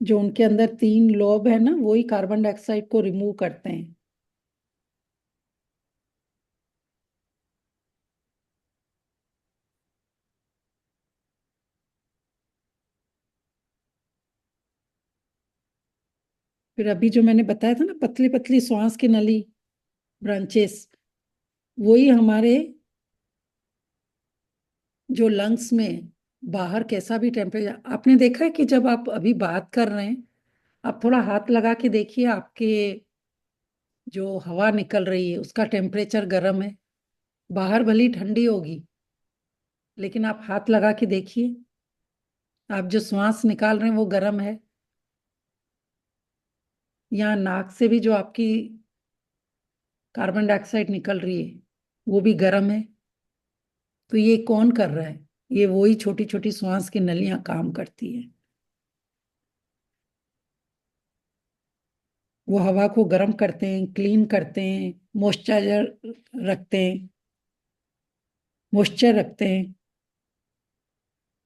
जो उनके अंदर 3 लोब है ना, वही कार्बन डाइऑक्साइड को रिमूव करते हैं। फिर अभी जो मैंने बताया था ना, पतली पतली श्वास की नली, ब्रांचेस, वही हमारे जो लंग्स में बाहर कैसा भी टेम्परेचर, आपने देखा है कि जब आप अभी बात कर रहे हैं, आप थोड़ा हाथ लगा के देखिए, आपके जो हवा निकल रही है उसका टेम्परेचर गर्म है। बाहर भली ठंडी होगी, लेकिन आप हाथ लगा के देखिए, आप जो श्वास निकाल रहे हैं वो गर्म है। यहाँ नाक से भी जो आपकी कार्बन डाइऑक्साइड निकल रही है वो भी गर्म है। तो ये कौन कर रहा है? ये वही छोटी छोटी श्वास की नलियां काम करती है। वो हवा को गर्म करते हैं, क्लीन करते हैं, रखते हैं मॉइस्चर रखते हैं।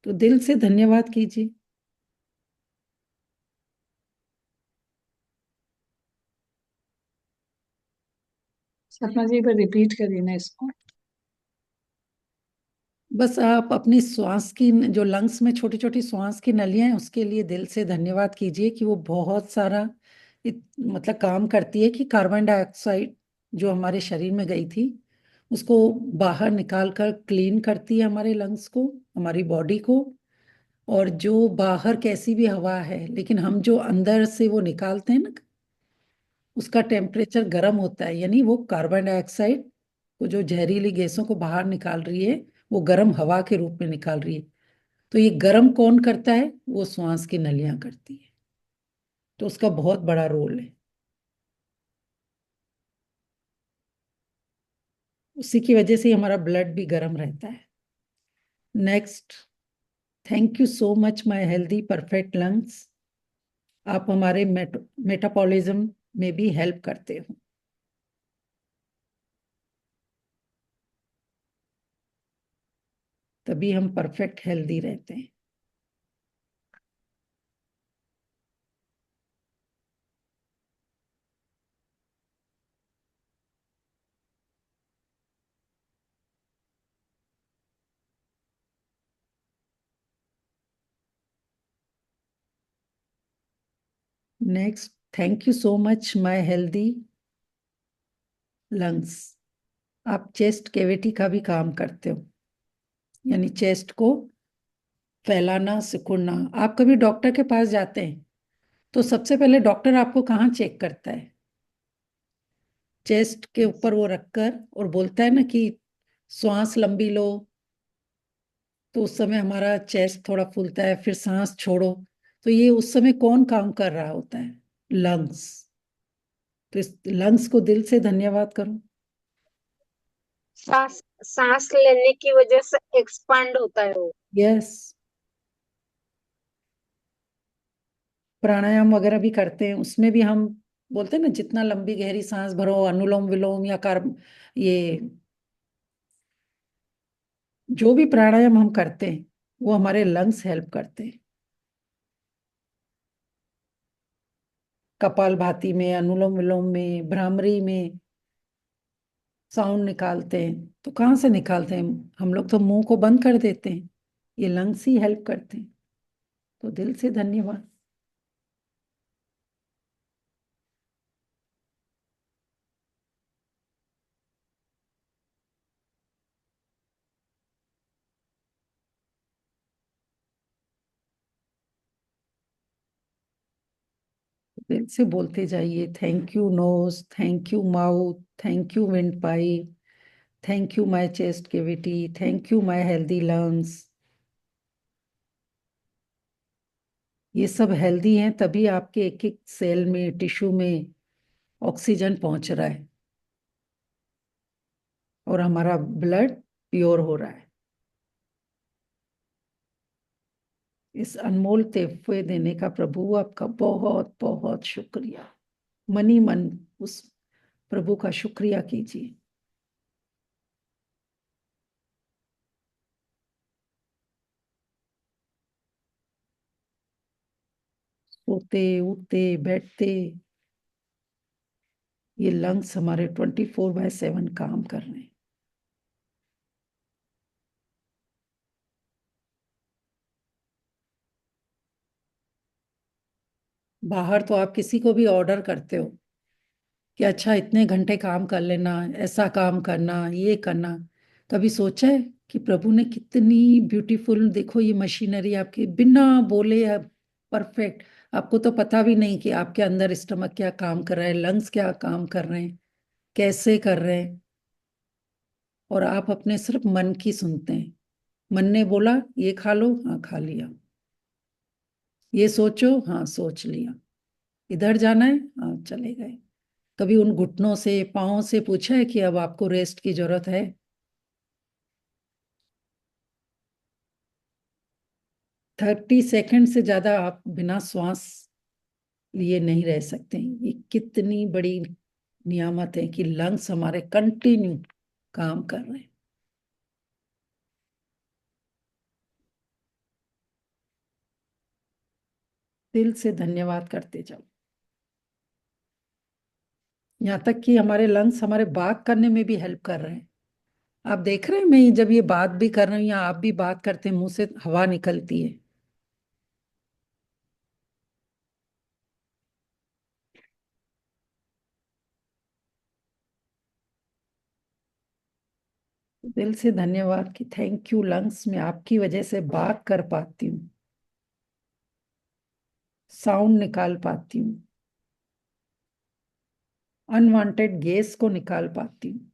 तो दिल से धन्यवाद कीजिए। सपना जी एक बार रिपीट करिए ना इसको। बस आप अपनी श्वास की जो लंग्स में छोटी छोटी श्वास की नलियां हैं उसके लिए दिल से धन्यवाद कीजिए कि वो बहुत सारा मतलब काम करती है कि कार्बन डाइऑक्साइड जो हमारे शरीर में गई थी उसको बाहर निकाल कर क्लीन करती है हमारे लंग्स को, हमारी बॉडी को। और जो बाहर कैसी भी हवा है, लेकिन हम जो अंदर से वो निकालते हैं ना, उसका टेम्परेचर गर्म होता है, यानी वो कार्बन डाइऑक्साइड को जो जहरीली गैसों को बाहर निकाल रही है वो गर्म हवा के रूप में निकाल रही है। तो ये गर्म कौन करता है? वो श्वास की नलियां करती है। तो उसका बहुत बड़ा रोल है। उसी की वजह से ही हमारा ब्लड भी गर्म रहता है। Next, thank you so much my healthy perfect lungs. आप हमारे मेटाबॉलिज्म में भी हेल्प करते हो। तभी हम परफेक्ट हेल्दी रहते हैं। Next, thank you so much my healthy lungs. आप चेस्ट कैविटी का भी काम करते हो, यानी चेस्ट को फैलाना सिकुड़ना। आप कभी डॉक्टर के पास जाते हैं तो सबसे पहले डॉक्टर आपको कहाँ चेक करता है? चेस्ट के ऊपर वो रखकर, और बोलता है ना कि श्वास लंबी लो, तो उस समय हमारा चेस्ट थोड़ा फूलता है, फिर सांस छोड़ो। तो ये उस समय कौन काम कर रहा होता है? लंग्स। तो इस लंग्स को दिल से धन्यवाद करो। सांस सांस लेने की वजह से एक्सपांड होता है वो। यस। प्राणायाम वगैरह भी करते हैं, उसमें भी हम बोलते हैं ना, जितना लंबी गहरी सांस भरो, अनुलोम विलोम या कार्ब, ये जो भी प्राणायाम हम करते हैं वो हमारे लंग्स हेल्प करते हैं। कपालभाति में, अनुलोम विलोम में, भ्रामरी में साउंड निकालते हैं। तो कहाँ से निकालते हैं? हम लोग तो मुंह को बंद कर देते हैं, ये लंग्स ही हेल्प करते हैं। तो दिल से धन्यवाद। दिल से बोलते जाइए, thank you nose, thank you mouth, thank you windpipe, thank you my chest cavity, thank you my healthy lungs. ये सब हेल्दी हैं, तभी आपके एक एक सेल में, टिश्यू में ऑक्सीजन पहुंच रहा है और हमारा ब्लड प्योर हो रहा है। इस अनमोल तोहफे देने का प्रभु आपका बहुत बहुत शुक्रिया। मनी मन उस प्रभु का शुक्रिया कीजिए। सोते उठते बैठते ये लंग्स हमारे 24/7 काम कर रहे हैं। बाहर तो आप किसी को भी ऑर्डर करते हो कि अच्छा इतने घंटे काम कर लेना, ऐसा काम करना, ये करना। कभी सोचा है कि प्रभु ने कितनी ब्यूटीफुल, देखो ये मशीनरी आपकी बिना बोले है परफेक्ट। आपको तो पता भी नहीं कि आपके अंदर स्टमक क्या काम कर रहा है, लंग्स क्या काम कर रहे हैं, कैसे कर रहे हैं। और आप अपने सिर्फ मन की सुनते हैं। मन ने बोला ये खा लो, हाँ खा लिया। ये सोचो, हाँ सोच लिया। इधर जाना है, हाँ चले गए। कभी उन घुटनों से, पाँव से पूछा है कि अब आपको रेस्ट की जरूरत है? 30 सेकंड से ज्यादा आप बिना श्वास लिए नहीं रह सकते। ये कितनी बड़ी नियामत है कि लंग्स हमारे कंटिन्यू काम कर रहे हैं। दिल से धन्यवाद करते जाओ। यहाँ तक कि हमारे लंग्स हमारे बात करने में भी हेल्प कर रहे हैं। आप देख रहे हैं, मैं जब ये बात भी कर रही हूँ या आप भी बात करते हैं, मुंह से हवा निकलती है। दिल से धन्यवाद कि थैंक यू लंग्स, मैं आपकी वजह से बात कर पाती हूँ, साउंड निकाल पाती हूँ, अनवांटेड गैस को निकाल पाती हूँ।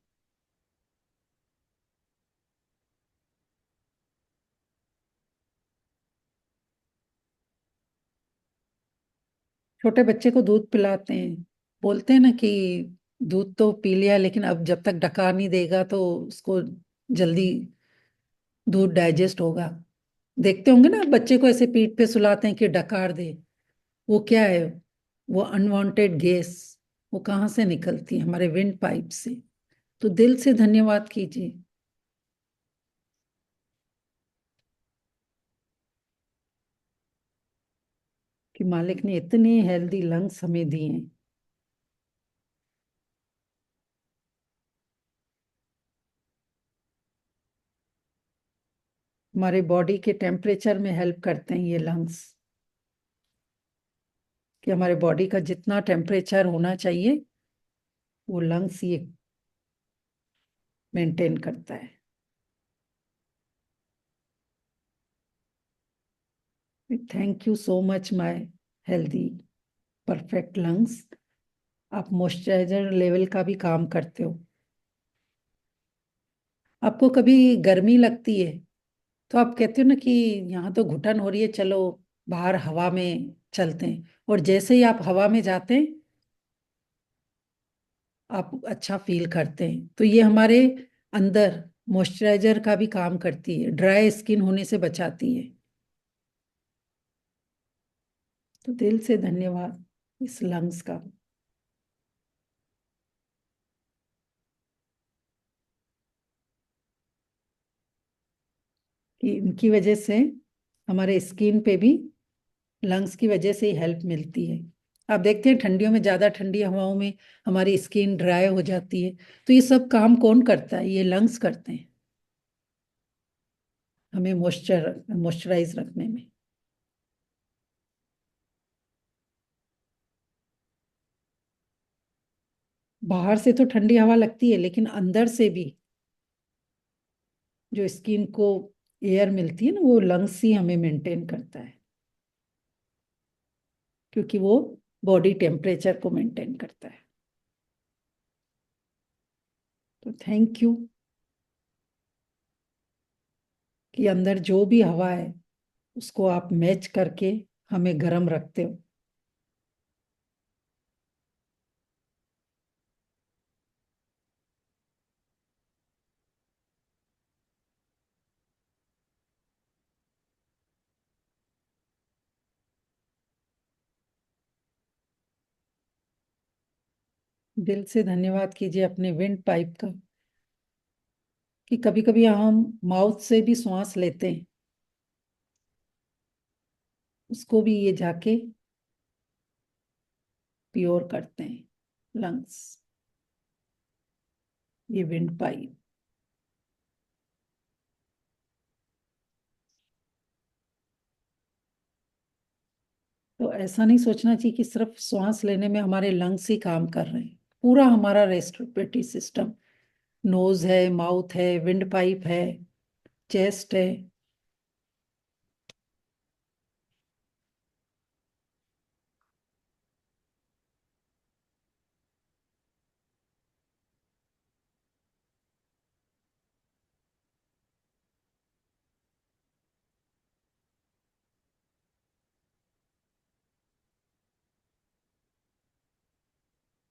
छोटे बच्चे को दूध पिलाते हैं, बोलते हैं ना कि दूध तो पी लिया, लेकिन अब जब तक डकार नहीं देगा तो उसको जल्दी दूध डाइजेस्ट होगा। देखते होंगे ना, बच्चे को ऐसे पीठ पे सुलाते हैं कि डकार दे। वो क्या है? वो अनवांटेड गैस, वो कहाँ से निकलती है? हमारे विंड पाइप से। तो दिल से धन्यवाद कीजिए। कि मालिक ने इतने हेल्दी लंग्स हमें दिए हैं। हमारे बॉडी के टेम्परेचर में हेल्प करते हैं ये लंग्स, कि हमारे बॉडी का जितना टेम्परेचर होना चाहिए वो लंग्स ये मेंटेन करता है। Thank you so much my healthy perfect lungs. आप मॉइस्चराइजर लेवल का भी काम करते हो। आपको कभी गर्मी लगती है तो आप कहते हो ना कि यहाँ तो घुटन हो रही है, चलो बाहर हवा में चलते हैं, और जैसे ही आप हवा में जाते हैं आप अच्छा फील करते हैं। तो ये हमारे अंदर मॉइस्चराइजर का भी काम करती है, ड्राई स्किन होने से बचाती है। तो दिल से धन्यवाद इस लंग्स का। कि इनकी वजह से हमारे स्किन पे भी लंग्स की वजह से ही हेल्प मिलती है। आप देखते हैं ठंडियों में, ज्यादा ठंडी हवाओं में हमारी स्किन ड्राई हो जाती है। तो ये सब काम कौन करता है? ये लंग्स करते हैं, हमें मॉइस्चराइज रखने में। बाहर से तो ठंडी हवा लगती है, लेकिन अंदर से भी जो स्किन को एयर मिलती है ना, वो लंग्स ही हमें मेंटेन करता है, क्योंकि वो बॉडी टेम्परेचर को मेंटेन करता है। तो थैंक यू कि अंदर जो भी हवा है उसको आप मैच करके हमें गर्म रखते हो। दिल से धन्यवाद कीजिए अपने विंड पाइप का, कि कभी कभी हम माउथ से भी सांस लेते हैं, उसको भी ये जाके प्योर करते हैं लंग्स, ये विंड पाइप। तो ऐसा नहीं सोचना चाहिए कि सिर्फ सांस लेने में हमारे लंग्स ही काम कर रहे हैं। पूरा हमारा रेस्पिरेटरी सिस्टम, नोज है, माउथ है, विंड पाइप है, चेस्ट है।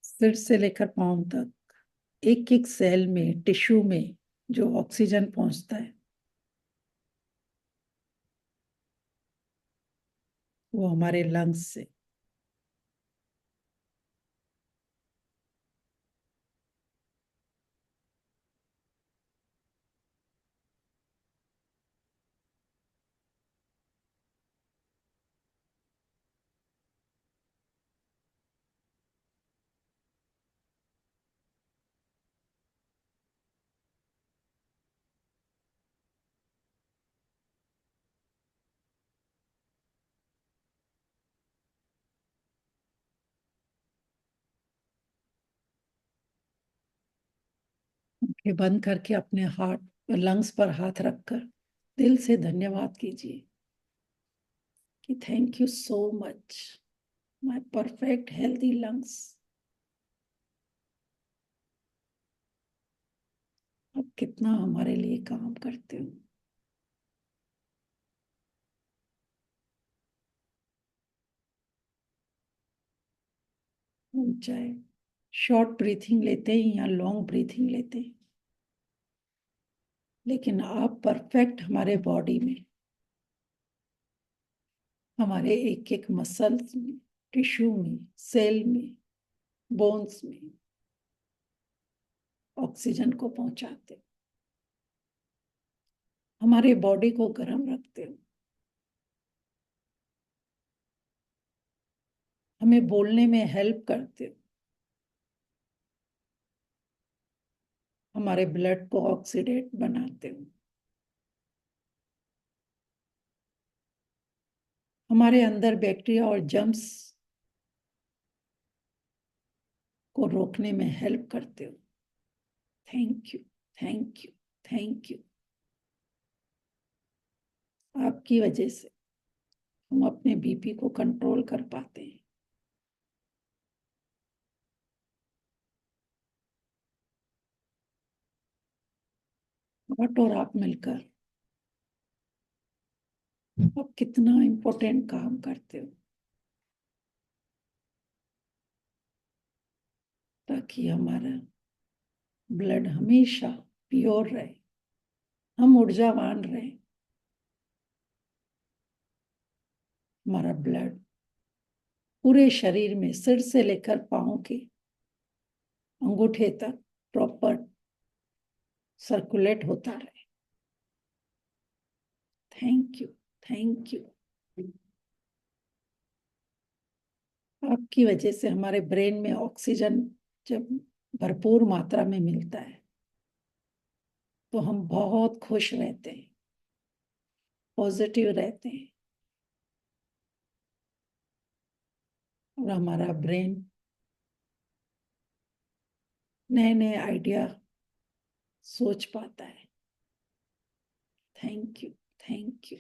सिर से लेकर पांव तक एक एक सेल में, टिश्यू में जो ऑक्सीजन पहुंचता है वो हमारे लंग्स से। आंखें बंद करके अपने हार्ट, लंग्स पर हाथ रखकर दिल से धन्यवाद कीजिए कि thank you so much my perfect healthy lungs. अब कितना हमारे लिए काम करते हो। हम चाहे शॉर्ट ब्रीथिंग लेते हैं या लॉन्ग ब्रीथिंग लेते हैं, लेकिन आप परफेक्ट हमारे बॉडी में, हमारे एक एक मसल्स में, टिश्यू में, सेल में, बोन्स में ऑक्सीजन को पहुंचाते हो, हमारे बॉडी को गर्म रखते हो। हमें बोलने में हेल्प करते हो, हमारे ब्लड को ऑक्सीडेट बनाते हो, हमारे अंदर बैक्टीरिया और जर्म्स को रोकने में हेल्प करते हो। Thank you, thank you, thank you. आपकी वजह से हम अपने बीपी को कंट्रोल कर पाते हैं। और आप मिलकर आप कितना इम्पोर्टेंट काम करते हो, ताकि हमारा ब्लड हमेशा प्योर रहे, हम ऊर्जावान रहे, हमारा ब्लड पूरे शरीर में सिर से लेकर पांव के अंगूठे तक प्रॉपर सर्कुलेट होता रहे। Thank you, thank you. आपकी वजह से हमारे ब्रेन में ऑक्सीजन जब भरपूर मात्रा में मिलता है तो हम बहुत खुश रहते हैं, पॉजिटिव रहते हैं, और हमारा ब्रेन नए नए आइडिया सोच पाता है। Thank you, thank you,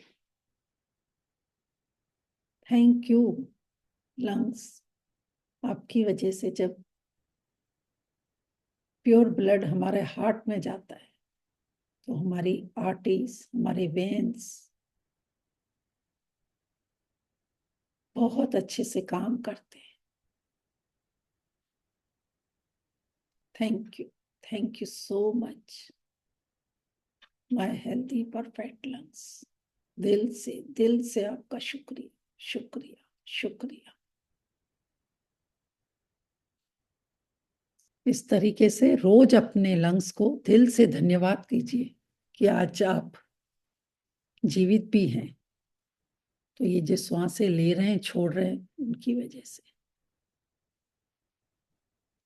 thank you lungs. आपकी वजह से जब प्योर ब्लड हमारे हार्ट में जाता है तो हमारी आर्टरीज, हमारे वेन्स बहुत अच्छे से काम करते हैं। Thank you, thank you so much my healthy perfect lungs. दिल से आपका शुक्रिया, शुक्रिया, शुक्रिया। इस तरीके से रोज अपने लंग्स को दिल से धन्यवाद कीजिए कि आज आप जीवित भी हैं। तो ये जो श्वासें ले रहे हैं, छोड़ रहे हैं, उनकी वजह से।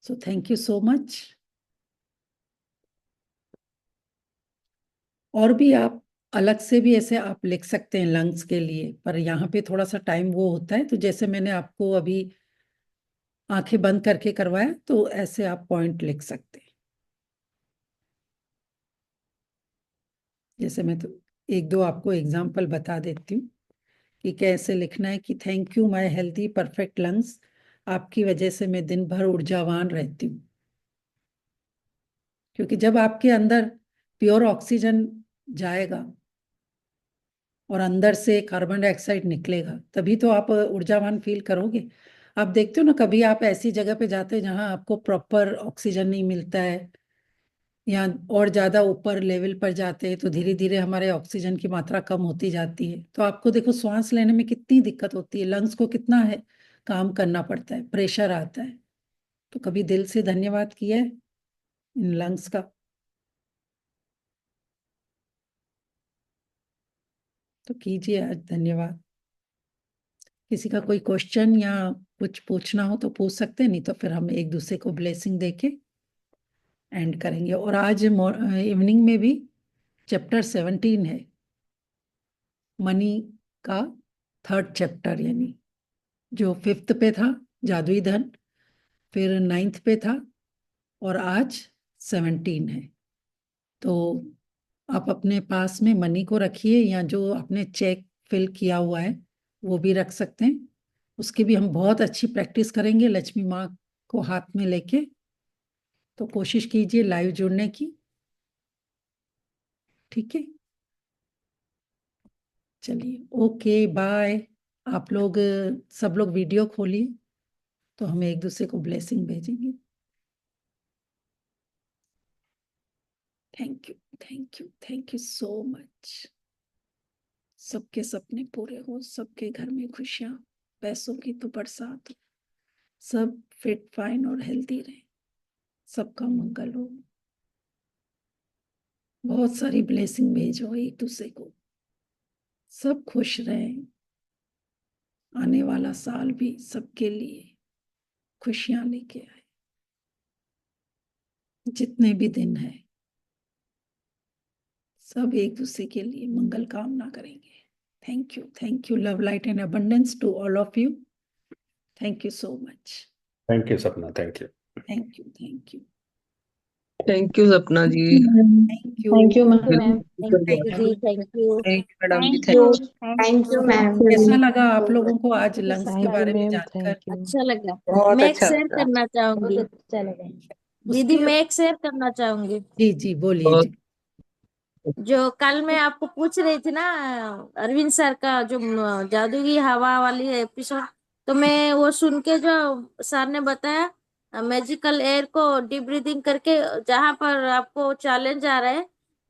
So thank you so much. और भी आप अलग से भी ऐसे आप लिख सकते हैं लंग्स के लिए, पर यहाँ पे थोड़ा सा टाइम वो होता है। तो जैसे मैंने आपको अभी आंखें बंद करके करवाया, तो ऐसे आप पॉइंट लिख सकते हैं। जैसे मैं तो एक दो आपको एग्जाम्पल बता देती हूँ कि कैसे लिखना है कि thank you my healthy perfect lungs, आपकी वजह से मैं दिन भर ऊर्जावान रहती हूँ। क्योंकि जब आपके अंदर प्योर ऑक्सीजन जाएगा और अंदर से कार्बन डाइऑक्साइड निकलेगा, तभी तो आप ऊर्जावान फील करोगे। आप देखते हो ना, कभी आप ऐसी जगह पे जाते हैं जहां आपको प्रॉपर ऑक्सीजन नहीं मिलता है, या और ज्यादा ऊपर लेवल पर जाते हैं तो धीरे धीरे हमारे ऑक्सीजन की मात्रा कम होती जाती है। तो आपको देखो सांस लेने में कितनी दिक्कत होती है, लंग्स को कितना है काम करना पड़ता है, प्रेशर आता है। तो कभी दिल से धन्यवाद किया है इन लंग्स का? तो कीजिए आज धन्यवाद। किसी का कोई क्वेश्चन या कुछ पूछना हो तो पूछ सकते हैं, नहीं तो फिर हम एक दूसरे को ब्लेसिंग देके एंड करेंगे। और आज इवनिंग में भी चैप्टर 17 है, मनी का थर्ड चैप्टर, यानी जो 5th पे था जादुई धन, फिर 9th पे था, और आज 17 है। तो आप अपने पास में मनी को रखिए, या जो आपने चेक फिल किया हुआ है वो भी रख सकते हैं। उसकी भी हम बहुत अच्छी प्रैक्टिस करेंगे लक्ष्मी माँ को हाथ में लेके। तो कोशिश कीजिए लाइव जुड़ने की, ठीक है? चलिए, ओके, बाय। आप लोग सब लोग वीडियो खोलिए, तो हम एक दूसरे को ब्लेसिंग भेजेंगे। Thank you, thank you, thank you so much. सबके सपने पूरे हो, सबके घर में खुशियां, पैसों की तो बरसात हो, सब फिट फाइन और हेल्दी रहे, सबका मंगल हो। बहुत सारी ब्लेसिंग भेजो एक दूसरे को, सब खुश रहें, आने वाला साल भी सबके लिए खुशियां लेके आए, जितने भी दिन है सब एक दूसरे के लिए मंगल कामना करेंगे। Thank you, love light and abundance to all of you. Thank you so much. Thank you Sapna, thank you. Thank you, thank you, thank you Sapna ji. Thank you. Thank you ma'am. बिल्कुल थैंक यू दीदी, thank you. Thank you madam ji, thank you. Thank you ma'am. कैसा लगा आप लोगों को आज lungs के thank you बारे में मैम, जानकर? Thank you. अच्छा लगा। बहुत मैं एक अच्छा शेयर लगा। करना चाहूंगी। अच्छा लगा। दीदी उसके मैं एक शेयर करना चाहूंगी। जी जी बोलिए बहुत जी। जो कल मैं आपको पूछ रही थी ना, अरविंद सर का जो जादुई हवा वाली एपिसोड, तो मैं वो सुन के जो सर ने बताया मैजिकल एयर को डीप ब्रीदिंग करके जहां पर आपको चैलेंज आ रहा है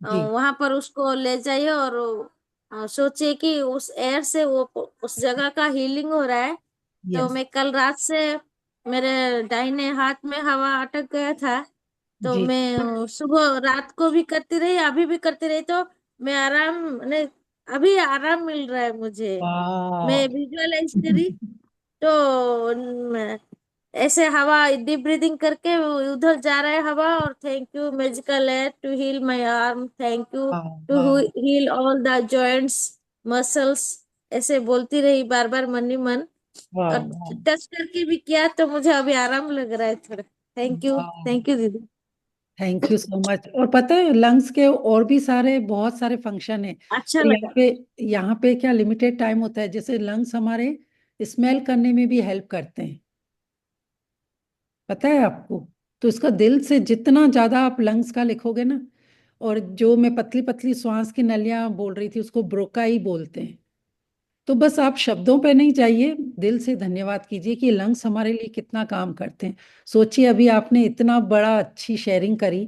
जी वहां पर उसको ले जाइए और सोचिए कि उस एयर से वो उस जगह का हीलिंग हो रहा है। तो यस मैं कल रात से मेरे दाहिने हाथ में हवा अटक गया था, तो जी मैं सुबह रात को भी करती रही, अभी भी करती रही, तो मैं आराम नहीं, अभी आराम मिल रहा है मुझे। मैं वाह विजुअलाइज करी तो ऐसे हवा डीप ब्रीदिंग करके उधर जा रहा है हवा, और thank you magical air to heal my arm, thank you वाह टू वाह heal all the joints muscles, ऐसे बोलती रही बार बार मन ही मन, वाह और टच करके भी किया तो मुझे अभी आराम लग रहा है थोड़ा। वाह। थैंक यू दीदी। Thank you so much. और पता है लंग्स के और भी सारे बहुत सारे फंक्शन है। अच्छा और यहाँ लगा। पे यहाँ पे क्या लिमिटेड टाइम होता है, जैसे लंग्स हमारे स्मेल करने में भी हेल्प करते हैं, पता है आपको? तो इसका दिल से जितना ज्यादा आप लंग्स का लिखोगे ना, और जो मैं पतली पतली श्वास की नलियां बोल रही थी उसको ब्रोका ही बोलते हैं। तो बस आप शब्दों पे नहीं जाइए, दिल से धन्यवाद कीजिए कि लंग्स हमारे लिए कितना काम करते हैं। सोचिए अभी आपने इतना बड़ा अच्छी शेयरिंग करी,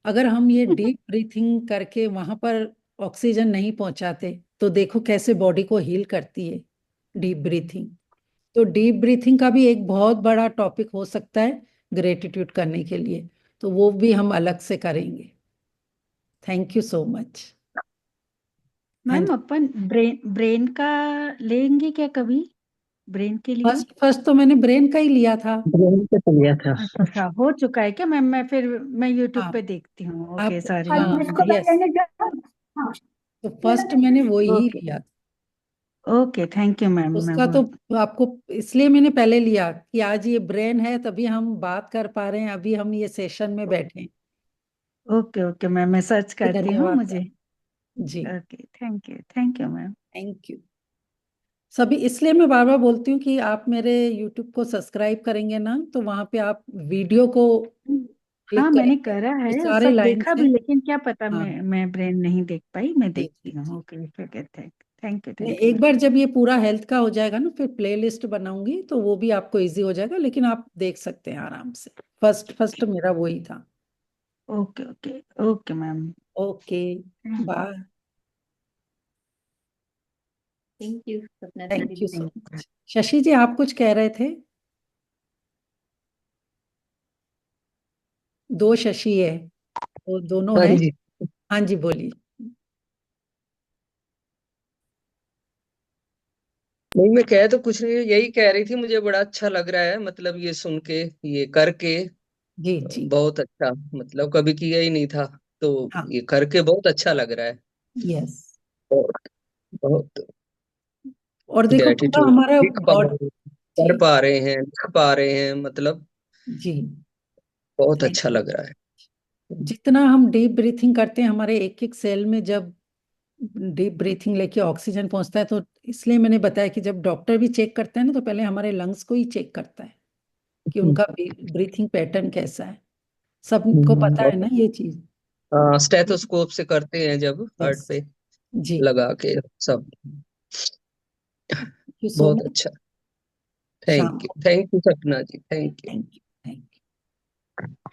अगर हम ये डीप ब्रीथिंग करके वहां पर ऑक्सीजन नहीं पहुंचाते तो देखो कैसे बॉडी को हील करती है डीप ब्रीथिंग। तो डीप ब्रीथिंग का भी एक बहुत बड़ा टॉपिक हो सकता है ग्रेटिट्यूड करने के लिए, तो वो भी हम अलग से करेंगे। Thank you so much. हाँ मैम जी। अपन ब्रेन ब्रेन का लेंगे क्या कभी, ब्रेन के लिए? फर्स्ट फर्स्ट तो मैंने ब्रेन का ही लिया था। ब्रेन से तो लिया था। अच्छा हो चुका है क्या मैम? मैं यूट्यूब हाँ पे देखती हूँ। आप ओके सॉरी हाँ मैम। यस, तो फर्स्ट मैंने वो ही ओके लिया। Okay thank you ma'am. मैं उसका तो बहुत आपको इसलिए मैंने पहले लिया कि आज ये ब्रेन है तभी हम बात कर पा रहे हैं, अभी हम ये सेशन में बैठे हैं। ओके ओके मैम, मैं सर्च तो करती हूँ धन्यवाद मुझे। जी। Okay thank you ma'am. Thank you सभी। इसलिए मैं बार बार बोलती हूँ कि आप मेरे यूट्यूब को सब्सक्राइब करेंगे ना, तो वहां पे आप वीडियो को हाँ क्लिक मैंने करेंगे करा तो है, सारे सब लाइन्स देखा हैं। भी, लेकिन क्या पता हाँ मैं ब्रेन नहीं देख पाई, मैं जी देखती जी हूँ। जी। ओके ठीक है, थैंक यू नहीं, थैंक यू एक मैम। बार जब ये पूरा हेल्थ का हो जाएगा ना फिर प्ले लिस्ट बनाऊंगी तो वो भी आपको इजी हो जाएगा, लेकिन आप देख सकते हैं आराम से। फर्स्ट फर्स्ट मेरा वही था। Okay okay okay ma'am. Okay bye. Thank you Sapna thank you so दीदी। मच। शशि जी आप कुछ कह रहे थे? दो शशि है, वो दोनों हाँ है। जी। हाँ जी बोलिए। नहीं मैं कह तो कुछ नहीं, यही कह रही थी मुझे बड़ा अच्छा लग रहा है, मतलब ये सुन के, ये करके जी जी। बहुत अच्छा, मतलब कभी किया ही नहीं था, तो हाँ ये करके बहुत अच्छा लग रहा है। यस। बहुत बहुत और देखो पूरा ग्रेटिट्यूड। हमारा लिख पा बॉडी। रहे हैं, जी कर पा रहे हैं, लिख पा रहे हैं, मतलब जी। बहुत थैंक अच्छा यू। लग रहा है। जितना हम डीप ब्रीथिंग करते हैं हमारे एक एक सेल में जब डीप ब्रीथिंग लेके ऑक्सीजन पहुंचता है, तो इसलिए मैंने बताया कि जब डॉक्टर भी चेक करता है ना तो पहले हमारे लंग्स को ही चेक करता है कि उनका ब्रीथिंग पैटर्न कैसा है। सबको पता है ना ये चीज। स्टेथोस्कोप से करते हैं जब यस हार्ट पे जी। लगा के सब। यू सो बहुत मच। अच्छा। शाम को। Thank you Sapna ji, thank you. Thank you. Thank you.